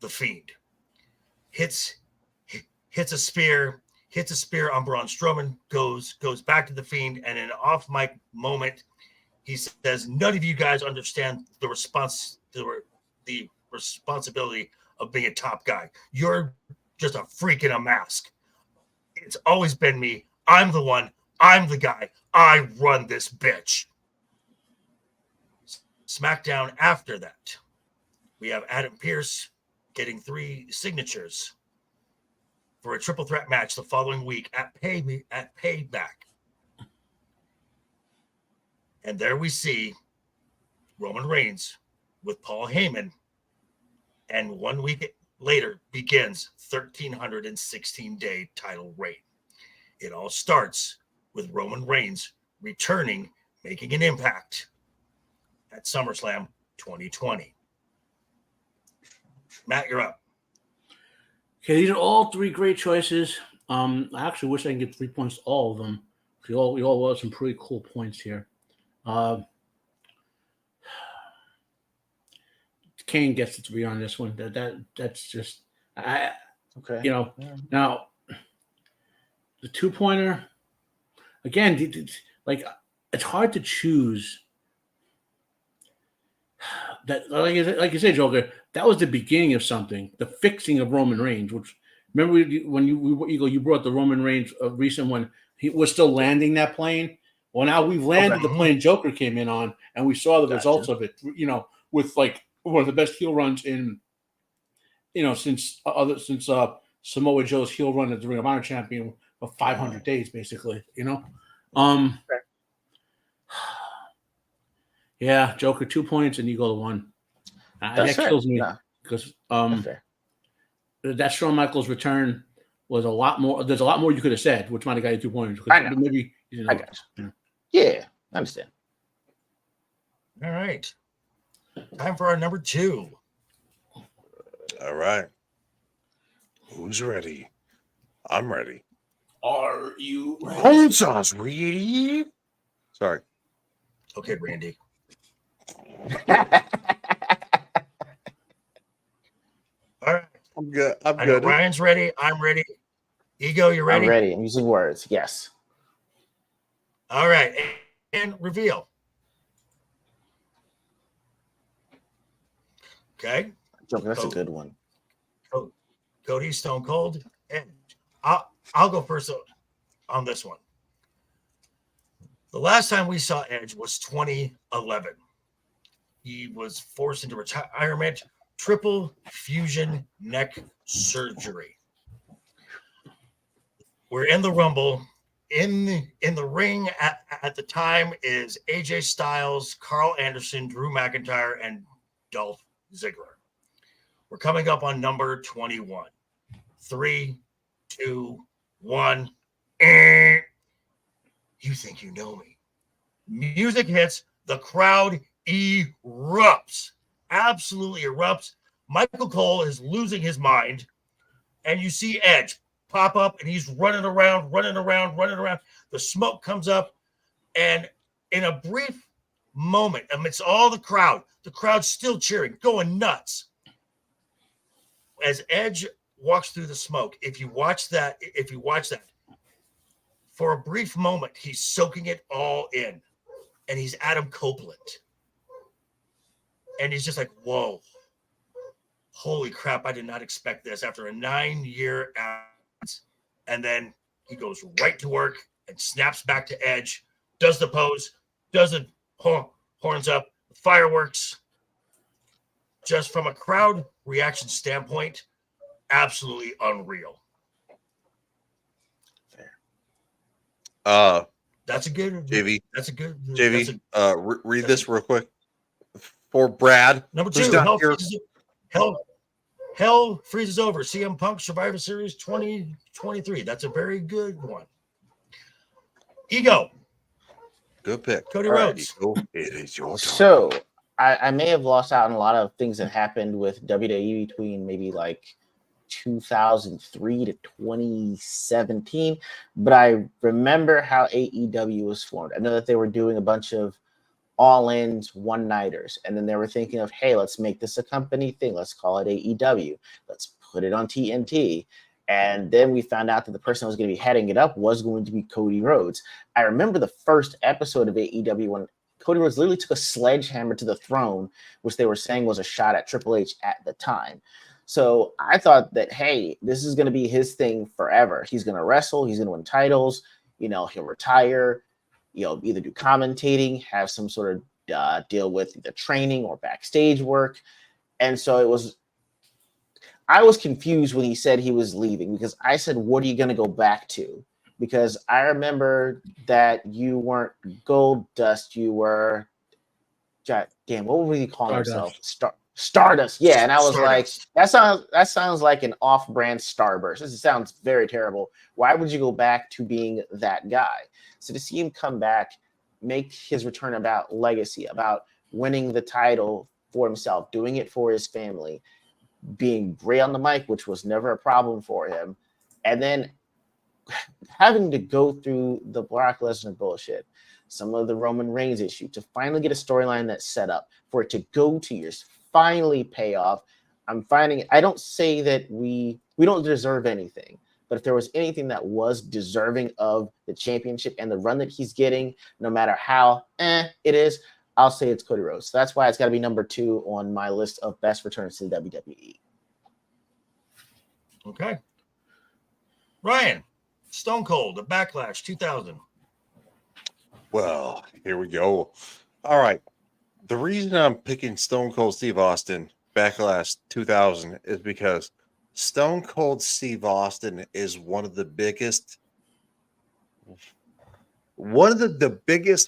the Fiend. Hits a spear on Braun Strowman, goes back to the Fiend, and in an off-mic moment, he says, "None of you guys understand the responsibility of being a top guy. You're just a freak in a mask. It's always been me. I'm the one. I'm the guy. I run this bitch." SmackDown after that, we have Adam Pearce getting 3 signatures for a triple threat match the following week at Payback. And there we see Roman Reigns with Paul Heyman, and 1 week later begins 1,316-day title reign. It all starts with Roman Reigns returning, making an impact at SummerSlam 2020. Matt, you're up. Okay, these are all 3 great choices. I actually wish I could get 3 points to all of them. We all have some pretty cool points here. Kane gets the 3 on this one. That's just Okay. Now the 2-pointer again. Like, it's hard to choose. That, like you said, Joker, that was the beginning of something, the fixing of Roman Reigns. Which, remember when you brought the Roman Reigns recent one, he was still landing that plane. Well, now we've landed the plane Joker came in on, and we saw the results of it. With like one of the best heel runs in, since Samoa Joe's heel run as the Ring of Honor champion for 500 days, basically. Yeah, Joker 2 points and Ego 1. That kills me because that Shawn Michaels return was a lot more. There's a lot more you could have said, which might have got you 2 points. I know. Maybe I got you. Yeah, I understand. All right. Time for our number 2. All right. Who's ready? I'm ready. Are you ready? Cold sauce, ready? Sorry. Okay, Brandy. All right. I'm good. I'm I know good. Ryan's ready. I'm ready. Ego, you ready? I'm ready. I'm using words. Yes. All right. And reveal. Okay. Joker, that's a good one. Cody, Stone Cold, and I'll go first on this one. The last time we saw Edge was 2011. He was forced into retirement, triple fusion neck surgery. We're in the Rumble. In the ring at the time is AJ Styles, Carl Anderson, Drew McIntyre, and Dolph Ziggler. We're coming up on number 21. 3, 2, 1. You think you know me. Music hits. The crowd erupts. Absolutely erupts. Michael Cole is losing his mind. And you see Edge pop up, and he's running around. The smoke comes up. And in a brief moment, amidst all the crowd's still cheering, going nuts. As Edge walks through the smoke, if you watch that, for a brief moment, he's soaking it all in. And he's Adam Copeland. And he's just like, whoa. Holy crap, I did not expect this after a 9-year absence. And then he goes right to work and snaps back to Edge, does the pose, does the horns up, fireworks. Just from a crowd reaction standpoint, absolutely unreal. That's a good. JV. That's a good. JV, read this real quick for Brad. Number who's 2. not here. Hell freezes over. CM Punk Survivor Series 2023. That's a very good one. Ego. Good pick. Cody All right, Rhodes. Ego, it is your turn. So I may have lost out on a lot of things that happened with WWE between maybe like 2003 to 2017, but I remember how AEW was formed. I know that they were doing a bunch of all-ins, one-nighters, and then they were thinking of, hey, let's make this a company thing. Let's call it AEW. Let's put it on TNT. And then we found out that the person that was going to be heading it up was going to be Cody Rhodes. I remember the first episode of AEW when Cody Rhodes literally took a sledgehammer to the throne, which they were saying was a shot at Triple H at the time. So I thought that, hey, this is going to be his thing forever. He's going to wrestle. He's going to win titles. You know, he'll retire. You know, either do commentating, have some sort of deal with either training or backstage work. And so I was confused when he said he was leaving because I said, what are you going to go back to? Because I remember that you weren't Gold Dust, you were, damn, what would he call himself? Stardust. Yeah, and I was Stardust. Like, that sounds like an off-brand Starburst. This sounds very terrible. Why would you go back to being that guy? So to see him come back, make his return about legacy, about winning the title for himself, doing it for his family, being great on the mic, which was never a problem for him, and then having to go through the Brock Lesnar bullshit, some of the Roman Reigns issue, to finally get a storyline that's set up for it to go to years, finally pay off. I'm finding, I don't say that we don't deserve anything, but if there was anything that was deserving of the championship and the run that he's getting, no matter how it is, I'll say it's Cody Rhodes. So that's why it's got to be number 2 on my list of best returns to the WWE. Okay. Ryan, Stone Cold, the Backlash 2000. Well, here we go. All right. The reason I'm picking Stone Cold Steve Austin Backlash 2000 is because Stone Cold Steve Austin is one of the biggest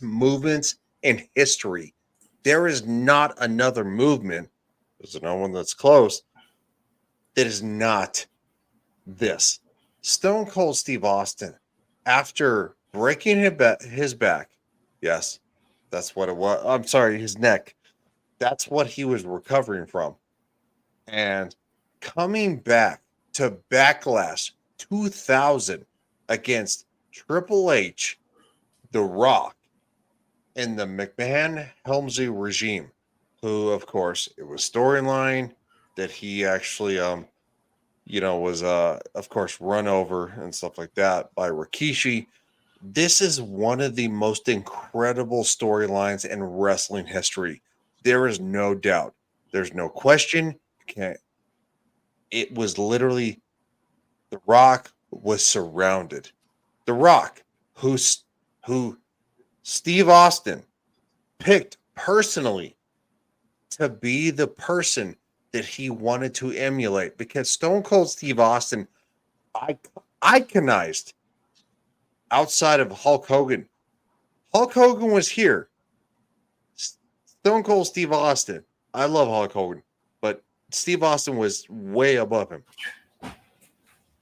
movements in history. There is not another movement, there's no one that's close, that is not this. Stone Cold Steve Austin, after breaking his back, yes, that's what it was. I'm sorry, his neck. That's what he was recovering from. And coming back to Backlash 2000 against Triple H, The Rock, and the McMahon-Helmsley regime, who, of course, it was storyline that he actually, was, of course, run over and stuff like that by Rikishi. This is one of the most incredible storylines in wrestling history. There is no doubt. There's no question. It was literally The Rock was surrounded. The Rock, who Steve Austin picked personally to be the person that he wanted to emulate, because Stone Cold Steve Austin iconized outside of Hulk Hogan. Hulk Hogan was here. Stone Cold Steve Austin. I love Hulk Hogan, but Steve Austin was way above him.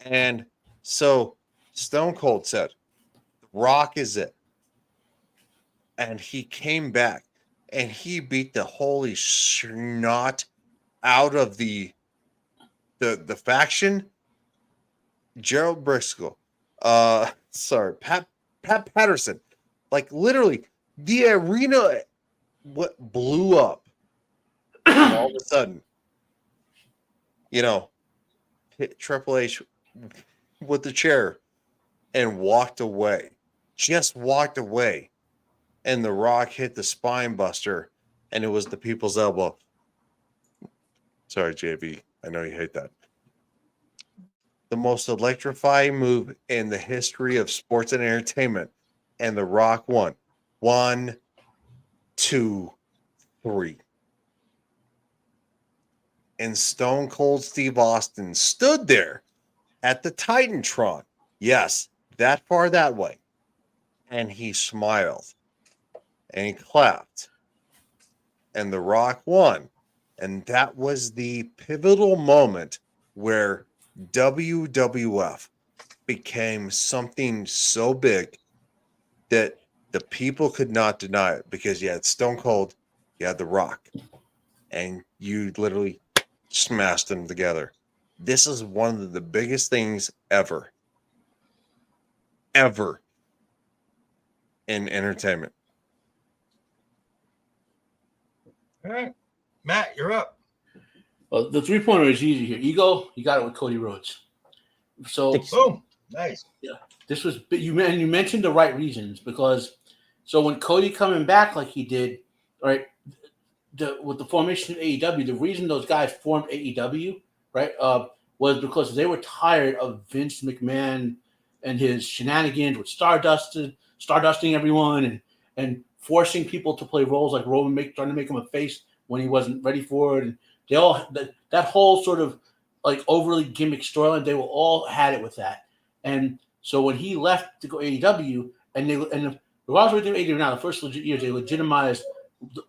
And so Stone Cold said, The Rock is it. And he came back and he beat the holy snot out of the faction. Gerald Briscoe. Pat Patterson. Like literally the arena what blew up all of a sudden. Hit Triple H with the chair and walked away. Just walked away. And The Rock hit the spine buster, and it was the people's elbow. Sorry, JB. I know you hate that. The most electrifying move in the history of sports and entertainment. And The Rock won. 1, 2, 3. And Stone Cold Steve Austin stood there at the Titantron. Yes, that far that way. and he smiled and he clapped, and The Rock won. And that was the pivotal moment where WWF became something so big that the people could not deny it, because you had Stone Cold, you had The Rock, and you literally smashed them together. This is one of the biggest things ever in entertainment. All right, Matt, you're up. Well, the 3-pointer is easy here. Ego, you got it with Cody Rhodes. So Boom, nice. Yeah, this was you mentioned the right reasons, because so when Cody coming back like he did, right, with the formation of AEW, the reason those guys formed AEW, right, was because they were tired of Vince McMahon and his shenanigans with stardusting everyone and forcing people to play roles like Roman, trying to make him a face when he wasn't ready for it, and they all that whole sort of like overly gimmick storyline, they were all had it with that. And so when he left to go AEW, the Rollins were doing AEW now, the first legit years, they legitimized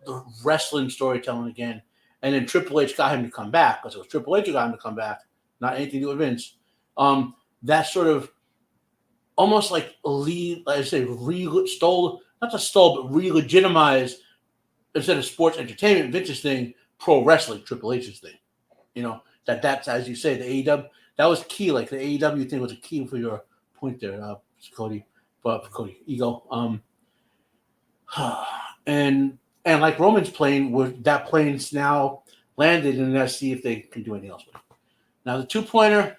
the wrestling storytelling again. And then Triple H got him to come back, because it was Triple H who got him to come back, not anything to do with Vince. That sort of almost like re-legitimized, instead of sports entertainment, Vince's thing, pro wrestling, Triple H's thing. You know, that's, as you say, the AEW, that was key. Like the AEW thing was a key for your point there, Cody, Ego. And like Roman's plane, that plane's now landed, and let's see if they can do anything else with it. Now the 2-pointer,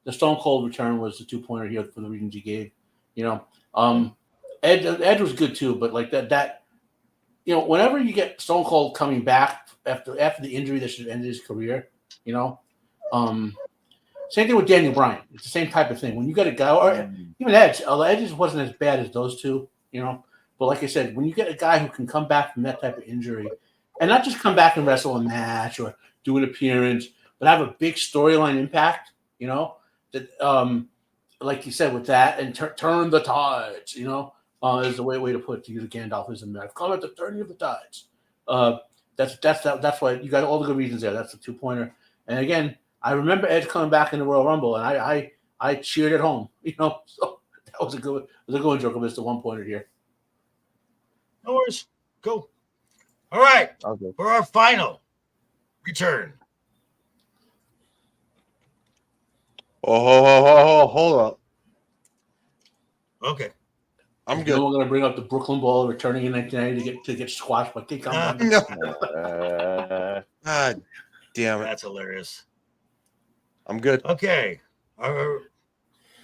the Stone Cold return was the 2-pointer here for the reasons he gave. You know, Ed was good too, but like that, you know, whenever you get Stone Cold coming back after the injury that should have ended his career, you know, same thing with Daniel Bryan. It's the same type of thing. When you got a guy, or even Edge, Edge wasn't as bad as those two, you know. But like I said, when you get a guy who can come back from that type of injury, and not just come back and wrestle a match or do an appearance, but have a big storyline impact, you know, that like you said with that, and turn the tides, you know, is the way to put it, to use Gandalfism there. I've called it the turning of the tides. That's why you got all the good reasons there. That's the 2-pointer. And again, I remember Edge coming back in the Royal Rumble, and I cheered at home, you know. So that was a good one, joke. It's the 1-pointer here. No worries. Go. All right. Okay. For our final return. Oh, hold up. Okay. I'm good. We're going to bring up the Brooklyn Ball returning in 1990 to get squashed by King Kong. No. God damn it. That's hilarious. I'm good. Okay.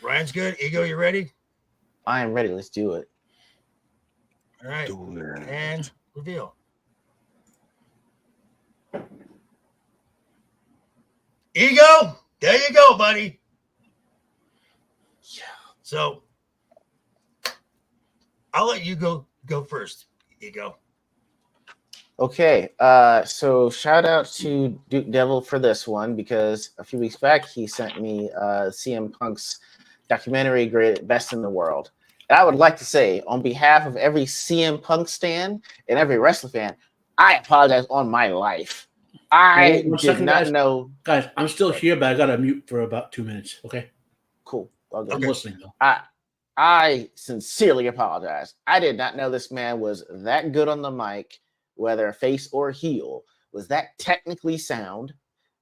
Ryan's good. Ego, you ready? I am ready. Let's do it. All right. And reveal. Ego, there you go, buddy. Yeah. So I'll let you go first, Ego. Okay, so shout out to Duke Devil for this one, because a few weeks back he sent me CM Punk's documentary, Best in the World. And I would like to say, on behalf of every CM Punk stan and every wrestler fan, I apologize on my life. I did not know. Guys, I'm still here, but I got to mute for about 2 minutes. Okay. Cool. Okay. I'm listening though. I sincerely apologize. I did not know this man was that good on the mic, whether face or heel, was that technically sound.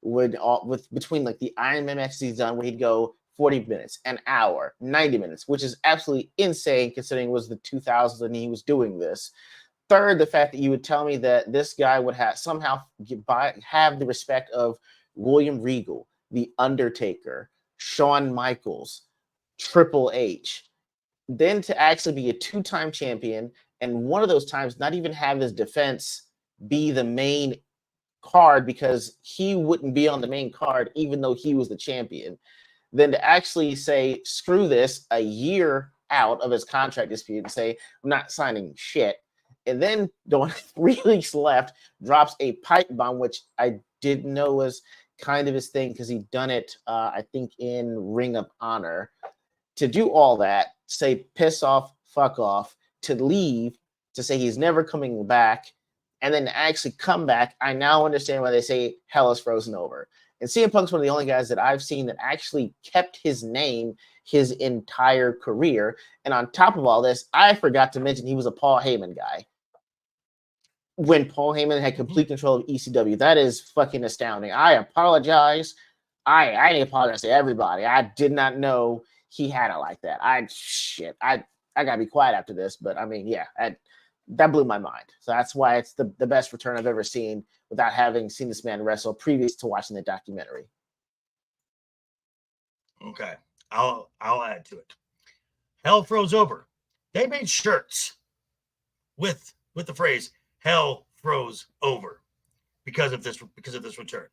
Between like the Iron Man matches he's done, where he'd go 40 minutes, an hour, 90 minutes, which is absolutely insane considering it was the 2000s and he was doing this. Third, the fact that you would tell me that this guy would have the respect of William Regal, The Undertaker, Shawn Michaels, Triple H, then to actually be a 2-time champion, and one of those times not even have his defense be the main card because he wouldn't be on the main card even though he was the champion. Then to actually say, screw this, a year out of his contract dispute and say, I'm not signing shit. And then, 3 weeks left, drops a pipe bomb, which I didn't know was kind of his thing because he'd done it, I think, in Ring of Honor. to do all that, say piss off, fuck off, to leave, to say he's never coming back, and then actually come back, I now understand why they say hell is frozen over. And CM Punk's one of the only guys that I've seen that actually kept his name his entire career. And on top of all this, I forgot to mention he was a Paul Heyman guy. When Paul Heyman had complete control of ECW, that is fucking astounding. I apologize. I apologize to everybody. I did not know he had it like that. I gotta be quiet after this, but I mean, yeah, that blew my mind. So that's why it's the best return I've ever seen without having seen this man wrestle previous to watching the documentary. Okay, I'll add to it. Hell froze over. They made shirts with the phrase "Hell froze over" because of this return.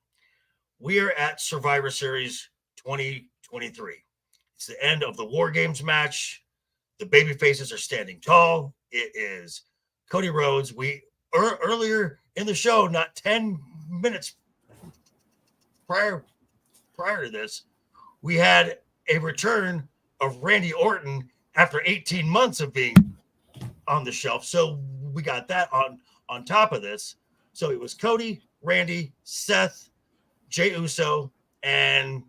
We are at Survivor Series 2023. It's the end of the War Games match. The baby faces are standing tall. It is Cody Rhodes. We earlier in the show, not 10 minutes prior to this, we had a return of Randy Orton after 18 months of being on the shelf. So we got that on top of this. So it was Cody, Randy, Seth, Jey Uso, and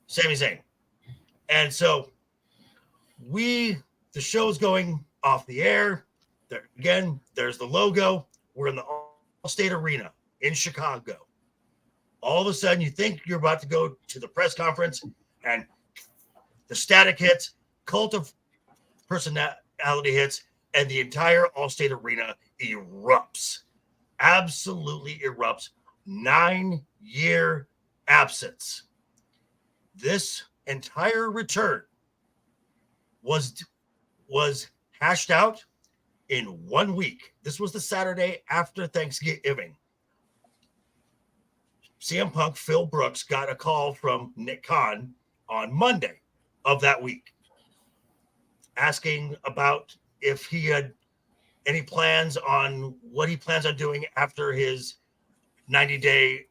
Sami Zayn. And so the show's going off the air. There, again, there's the logo. We're in the Allstate Arena in Chicago. All of a sudden, you think you're about to go to the press conference, and the static hits, cult of personality hits, and the entire Allstate Arena erupts. Absolutely erupts. 9-year absence. This entire return was hashed out in 1 week. This was the Saturday after Thanksgiving. CM Punk, Phil Brooks got a call from Nick Khan on Monday of that week asking about if he had any plans on what he plans on doing after his 90-day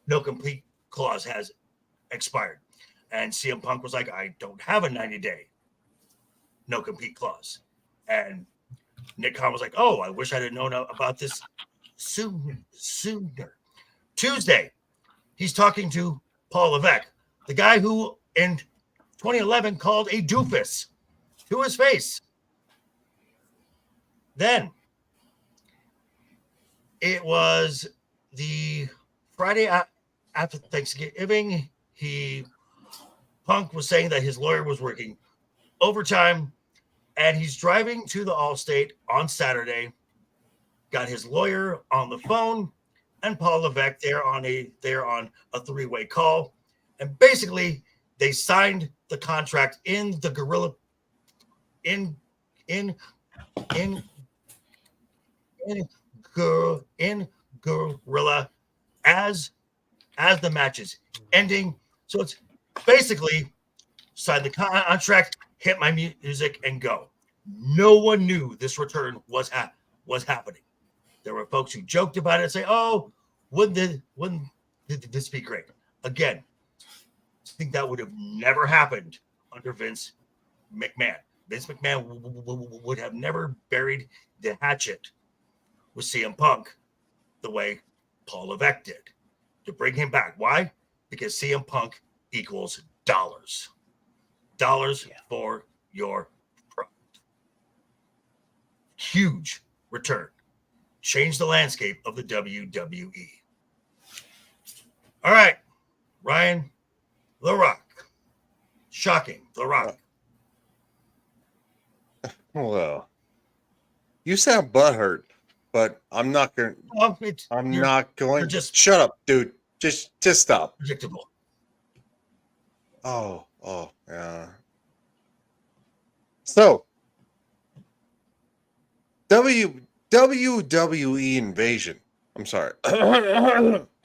no complete clause has expired. And CM Punk was like, I don't have a 90-day no compete clause. And Nick Khan was like, oh, I wish I had known about this sooner. Tuesday, he's talking to Paul Levesque, the guy who in 2011 called a doofus to his face. Then it was the Friday after Thanksgiving. Punk was saying that his lawyer was working overtime, and he's driving to the Allstate on Saturday. Got his lawyer on the phone, and Paul Levesque they're on a three-way call, and basically they signed the contract in the gorilla in gorilla as the match is ending. So it's basically sign the contract, hit my music, and go. No one knew this return was happening. There were folks who joked about it and say, "Oh, wouldn't this be great?" Again, I think that would have never happened under Vince McMahon. Vince McMahon would have never buried the hatchet with CM Punk the way Paul Levesque did to bring him back. Why? Because CM Punk equals dollars. Dollars for your product. Huge return. Change the landscape of the WWE. All right, Ryan, The Rock. Shocking, The Rock. Well, you sound butthurt, but I'm not going. Just shut up, dude. Just stop. Predictable. Oh, yeah. So, WWE Invasion. I'm sorry.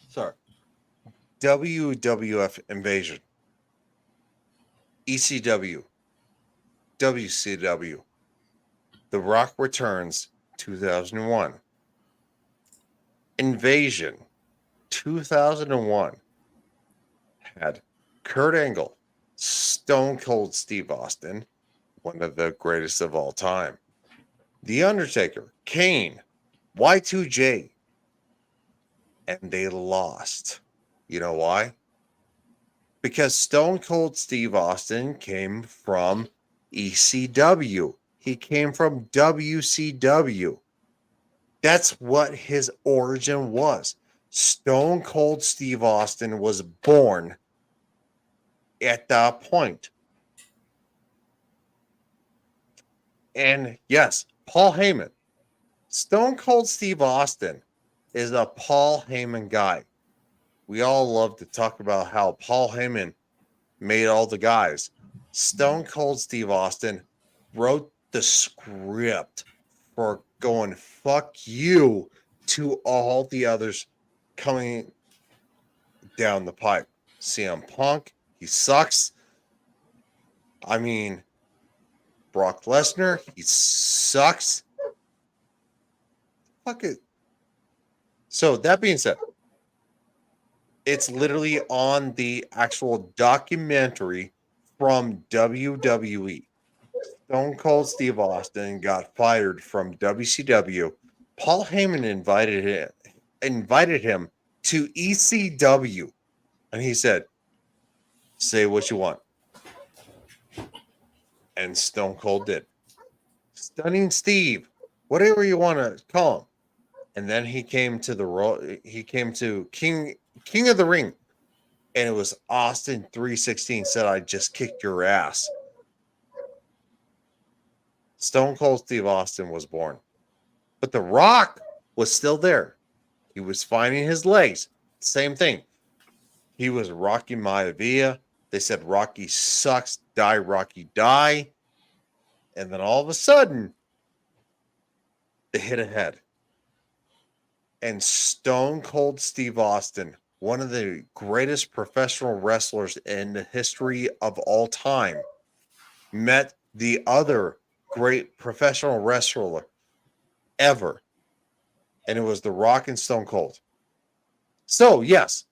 Sorry. WWF Invasion. ECW. WCW. The Rock Returns 2001. Invasion 2001 had Kurt Angle, Stone Cold Steve Austin, one of the greatest of all time. The Undertaker, Kane, Y2J, and they lost. You know why? Because Stone Cold Steve Austin came from ECW. He came from WCW. That's what his origin was. Stone Cold Steve Austin was born at that point. And yes, Paul Heyman. Stone Cold Steve Austin is a Paul Heyman guy. We all love to talk about how Paul Heyman made all the guys. Stone Cold Steve Austin wrote the script for going fuck you to all the others coming down the pipe. CM Punk, he sucks. I mean, Brock Lesnar, he sucks. Fuck it. So that being said, it's literally on the actual documentary from WWE. Stone Cold Steve Austin got fired from WCW. Paul Heyman invited him to ECW, and he said, "Say what you want." And Stone Cold did. Stunning Steve, whatever you want to call him. And then he came to King of the Ring, and it was Austin 316 said, "I just kicked your ass." Stone Cold Steve Austin was born. But The Rock was still there. He was finding his legs. Same thing. He was Rocky Maivia. They said Rocky sucks. Die, Rocky, die. And then all of a sudden, they hit ahead. And Stone Cold Steve Austin, one of the greatest professional wrestlers in the history of all time, met the other great professional wrestler ever. And it was The Rock and Stone Cold. So, yes,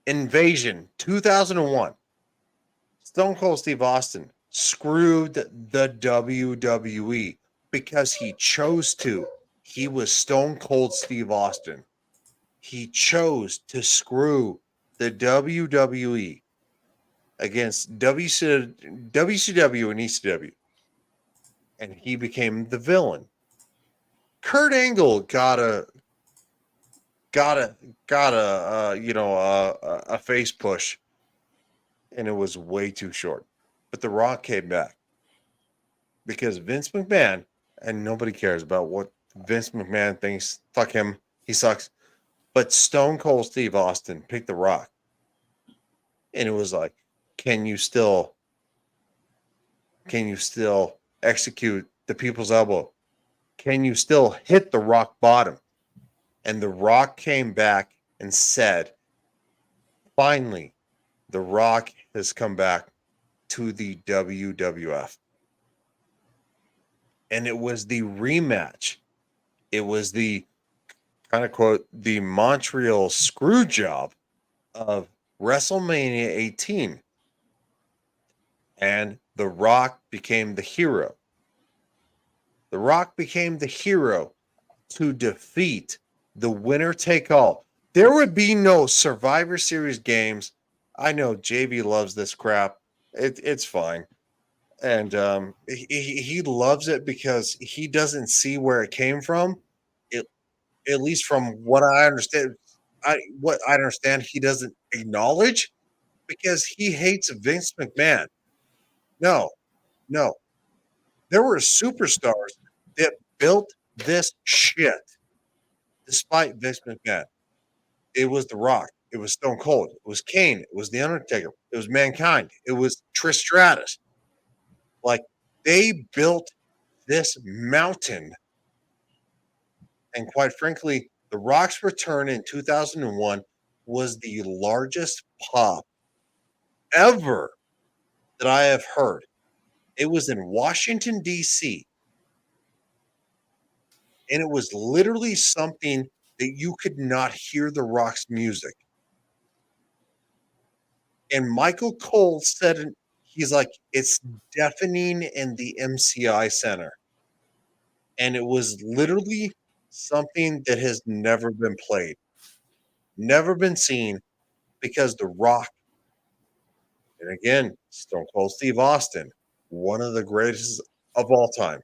Invasion 2001. Stone Cold Steve Austin screwed the WWE because he chose to. He was Stone Cold Steve Austin. He chose to screw the WWE against WCW and ECW. And he became the villain. Kurt Angle got a face push, and it was way too short. But The Rock came back because Vince McMahon, and nobody cares about what Vince McMahon thinks. Fuck him, he sucks. But Stone Cold Steve Austin picked The Rock, and it was like, can you still execute the people's elbow? Can you still hit the rock bottom? And The Rock came back and said, finally, The Rock has come back to the WWF. And it was the rematch. It was the kind of quote, the Montreal screw job of WrestleMania 18. And The Rock became the hero. The Rock became the hero to defeat the winner take all. There would be no Survivor Series games. I know JV loves this crap. It's fine. And he loves it because he doesn't see where it came from. At least from what I understand, he doesn't acknowledge because he hates Vince McMahon. No. There were superstars that built this shit despite Vince McMahon. It was The Rock. It was Stone Cold. It was Kane. It was The Undertaker. It was Mankind. It was Trish Stratus. Like, they built this mountain. And quite frankly, The Rock's return in 2001 was the largest pop ever that I have heard. It was in Washington, D.C. And it was literally something that you could not hear The Rock's music. And Michael Cole said, he's like, it's deafening in the MCI Center. And it was literally something that has never been played, never been seen, because The Rock, and again, Stone Cold Steve Austin, one of the greatest of all time.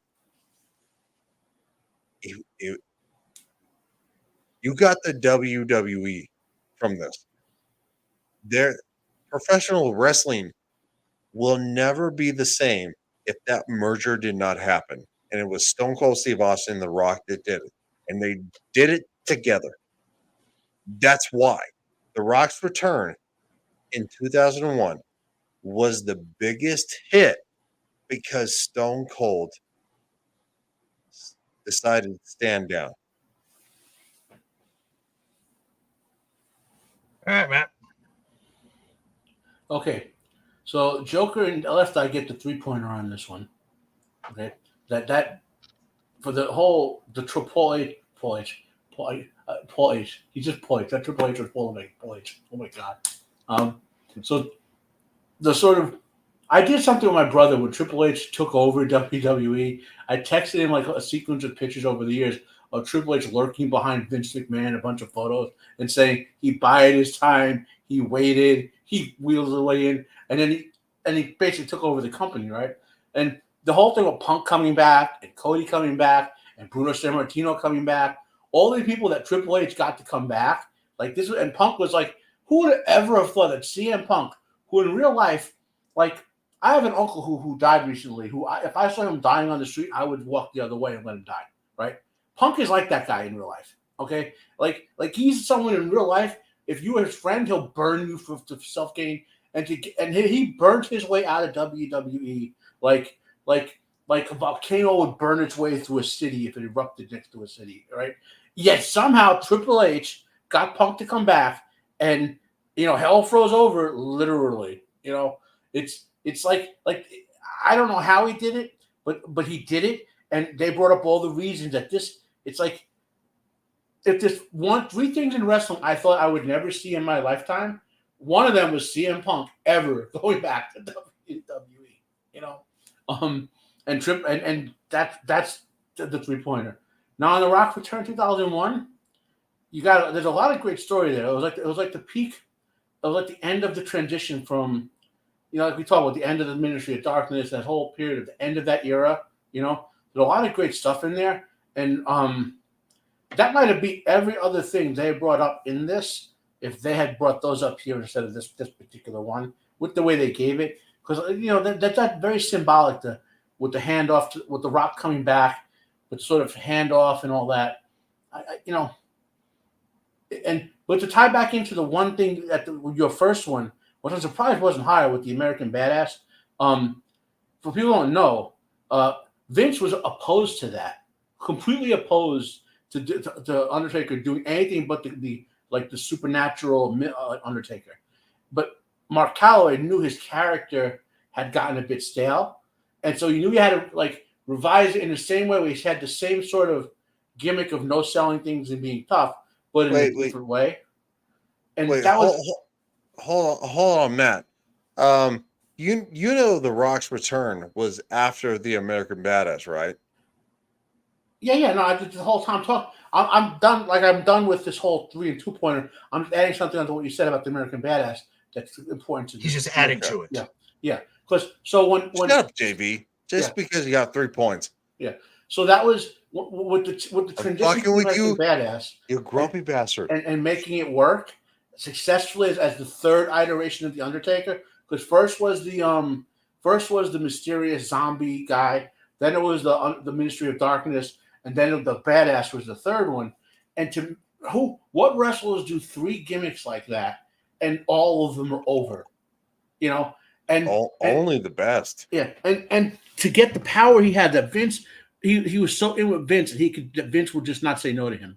You got the WWE from this. Their professional wrestling will never be the same if that merger did not happen. And it was Stone Cold Steve Austin and The Rock that did it. And they did it together. That's why The Rock's return in 2001 was the biggest hit, because Stone Cold decided to stand down. All right, Matt. Okay. So Joker and Left Eye get the 3-pointer on this one. Okay. That for the Triple H, Paul H. He's just Paul H. That Triple H was Paul H. Oh my God. So the sort of, I did something with my brother when Triple H took over WWE. I texted him like a sequence of pictures over the years of Triple H lurking behind Vince McMahon, a bunch of photos, and saying he bided his time, he waited, he wheeled his way in, and then he basically took over the company, right? And the whole thing with Punk coming back and Cody coming back and Bruno Sammartino coming back, all the people that Triple H got to come back, like this, and Punk was like, who would ever have thought that CM Punk, who in real life, like, I have an uncle who died recently, if I saw him dying on the street, I would walk the other way and let him die, right? Punk is like that guy in real life, okay? Like he's someone in real life, if you were his friend, he'll burn you for self-gain, and he burned his way out of WWE like a volcano would burn its way through a city if it erupted next to a city, right? Yet somehow Triple H got Punk to come back, and hell froze over literally. It's like I don't know how he did it, but he did it, and they brought up all the reasons that this. It's like if there's three things in wrestling I thought I would never see in my lifetime, one of them was CM Punk ever going back to WWE. And that's the 3-pointer. Now on The Rock Return 2001, there's a lot of great story there. It was like the peak. It was like the end of the transition from, like we talked about the end of the Ministry of Darkness, that whole period of the end of that era. There's a lot of great stuff in there, and that might have beat every other thing they brought up in this if they had brought those up here instead of this particular one with the way they gave it, because that's very symbolic with the handoff with The Rock coming back, with sort of handoff and all that. But to tie back into the one thing your first one, which I'm surprised wasn't higher with the American Badass. For people who don't know, Vince was opposed to that, completely opposed to Undertaker doing anything but the supernatural Undertaker. But Mark Calloway knew his character had gotten a bit stale, and so he knew he had to revise it in the same way. Where he had the same sort of gimmick of no selling things and being tough, but in a different way. And hold on, Matt. The Rock's return was after the American Badass, right? Yeah. No, the whole time I'm done. I'm done with this whole 3 and 2-pointer. I'm adding something onto what you said about the American Badass that's important to. He's just adding to it. Yeah. Because when shut up, JV. Because you got 3 points. Yeah. So that was with the transition to American Badass. You grumpy bastard. And making it work successfully as the third iteration of the Undertaker. Because first was the mysterious zombie guy. Then it was the Ministry of Darkness, and then the Badass was the third one. And what wrestlers do 3 gimmicks like that, and all of them are over? And only the best. Yeah, and to get the power he had, that Vince, he was so in with Vince, that Vince would just not say no to him.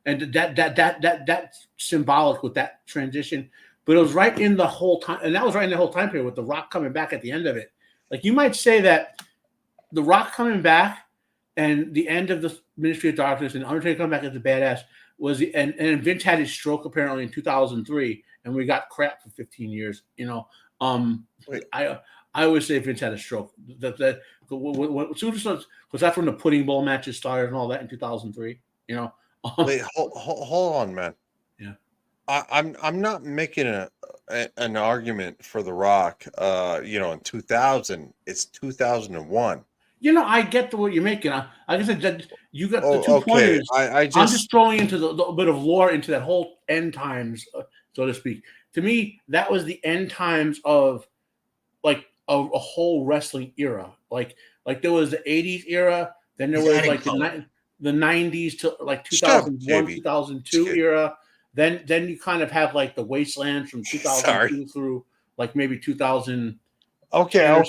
And that's symbolic with that transition. But it was right in the whole time, and that was right in the whole time period with The Rock coming back at the end of it. Like, you might say that The Rock coming back and the end of the Ministry of Darkness and Undertaker coming back as the Badass was and Vince had his stroke apparently in 2003, and we got crap for 15 years. Wait. I always say Vince had a stroke. Superstars, because that's when the pudding bowl matches started and all that in 2003. Wait, hold on, man. Yeah. I'm not making an argument for The Rock. In 2000, it's 2001. I get what you're making. Like I said, you got the 2 Okay. pointers. I'm just throwing into the bit of lore into that whole end times, so to speak. To me, that was the end times of like a whole wrestling era. Like there was the 80s era, then there was like the 90s to like 2001, 2002 era. Then you kind of have like the wastelands from 2002 through like maybe 2000. Okay.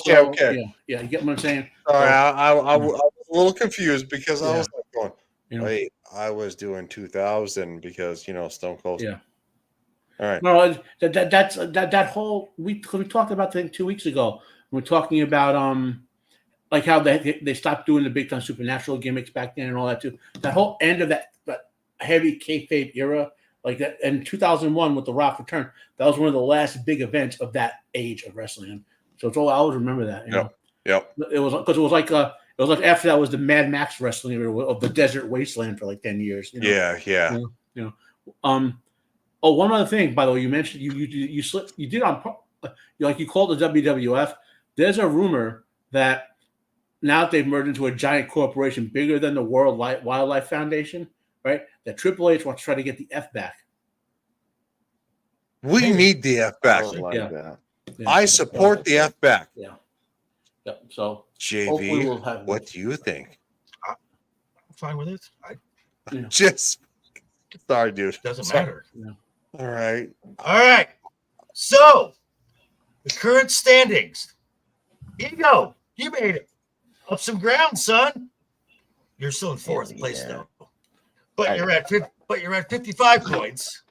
Yeah, you get what I'm saying? Sorry, I was a little confused because I was like going, wait, I was doing 2000 because Stone Cold. Yeah. All right. No, that's that whole we talked about that 2 weeks ago. We're talking about like how they stopped doing the big time supernatural gimmicks back then and all that too. That whole end of that heavy kayfabe era, like that in 2001 with the Rock return, that was one of the last big events of that age of wrestling. So it's all I always remember that. Yep. It was because it was like after that was the Mad Max wrestling of the desert wasteland for like 10 years. Yeah. Oh, one other thing, by the way, you mentioned you slipped. You did on like you called the WWF. There's a rumor that now that they've merged into a giant corporation bigger than the World Wildlife Foundation, right? That Triple H wants to try to get the F back. We need the F back. I support the F back. Yeah. So JV, what do you think? I'm fine with it. Sorry, dude. Doesn't matter. Yeah. All right. So the current standings. Ego, you made it up some ground, son. You're still in fourth place though. But you're at 55 points.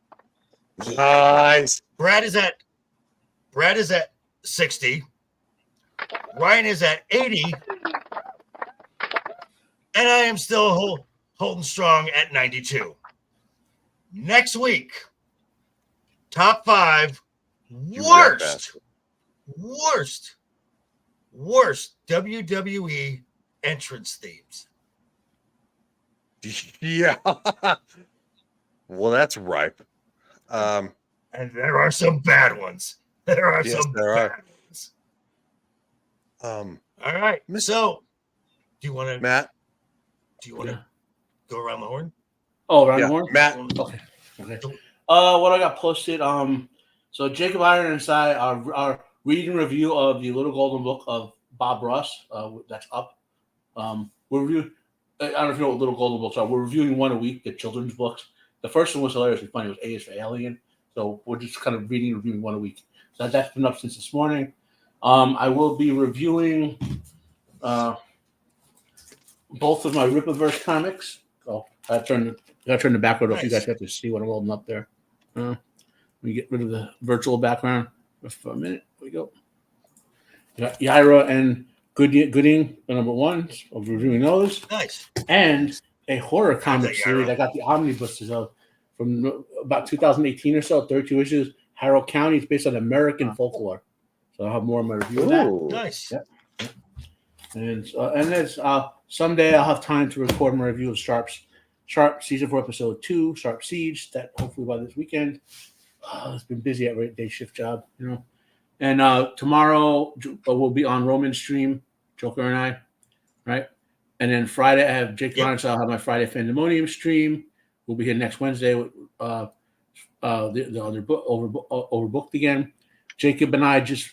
Nice. Brad is at 60. Ryan is at 80. And I am still holding strong at 92. Next week, top 5 worst WWE entrance themes. Yeah. Well, that's ripe. And there are some bad ones. There are some bad ones. All right. So, do you want to, Matt? Do you want to go around the horn? Oh, around the horn? Matt. Okay. What I got posted. So Jacob Iron and I are reading review of the Little Golden Book of Bob Ross. That's up. We're reviewing. I don't know if you know what Little Golden Books are. We're reviewing one a week, the children's books. The first one was hilariously funny. It was A is for Alien. So we're just kind of reviewing one a week. So that's been up since this morning. I will be reviewing both of my Rippaverse comics. So I turn the background off. You guys have to see what I'm holding up there. We get rid of the virtual background for a minute. Here we go. Got Yaira and Gooding, the number one. I'll be reviewing those. Nice. And a horror comic series I got the omnibuses of from about 2018 or so, 32 issues. Harrow County. It's based on American folklore. So I'll have more of my review of that. Nice. Yep. And there's someday I'll have time to record my review of Sharp season 4 episode 2, Sharp Siege. That hopefully by this weekend. It's been busy at day shift job, And tomorrow we'll be on Roman's stream, Joker and I, right? And then Friday I have Jake Ryan, so I'll have my Friday Fandemonium stream. We'll be here next Wednesday with the other book overbooked again. Jacob and I just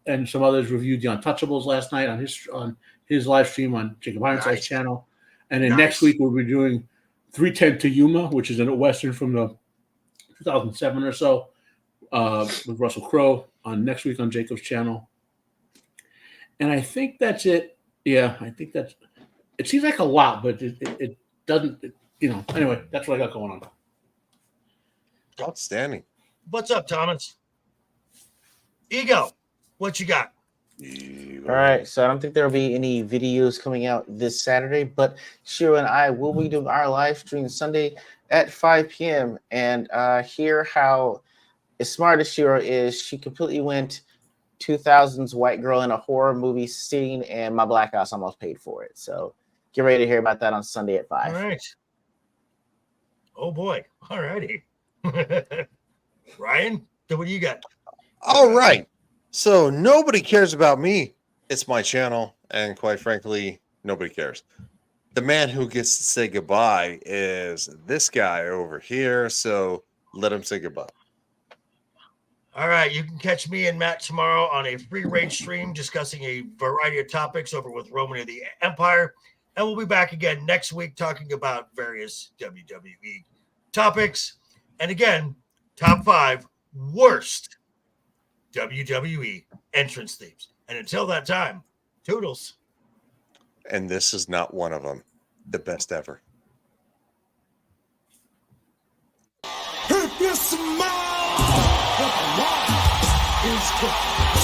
and some others reviewed the Untouchables last night on his live stream on Jacob Ironside's channel. And then next week we'll be doing 310 to Yuma, which is a Western from the 2007 or so, with Russell Crowe on next week on Jacob's channel. And I think that's it. Yeah, I think that's it. Seems like a lot, but it doesn't, anyway, that's what I got going on. Outstanding. What's up, Thomas? Ego, what you got? All right, so I don't think there will be any videos coming out this Saturday, but Shiro and I will be doing our live stream Sunday at 5 p.m. and hear how as smart as Shiro is, she completely went 2000s white girl in a horror movie scene, and my black house almost paid for it. So get ready to hear about that on Sunday at 5. All right. Oh boy. All righty. Ryan, so what do you got? All right. So nobody cares about me. It's my channel. And quite frankly, nobody cares. The man who gets to say goodbye is this guy over here. So let him say goodbye. All right. You can catch me and Matt tomorrow on a free range stream discussing a variety of topics over with Roman of the Empire. And we'll be back again next week talking about various WWE topics. And again, top 5 worst WWE entrance themes. And until that time, toodles. And this is not one of them. The best ever. If you smile, the light is good.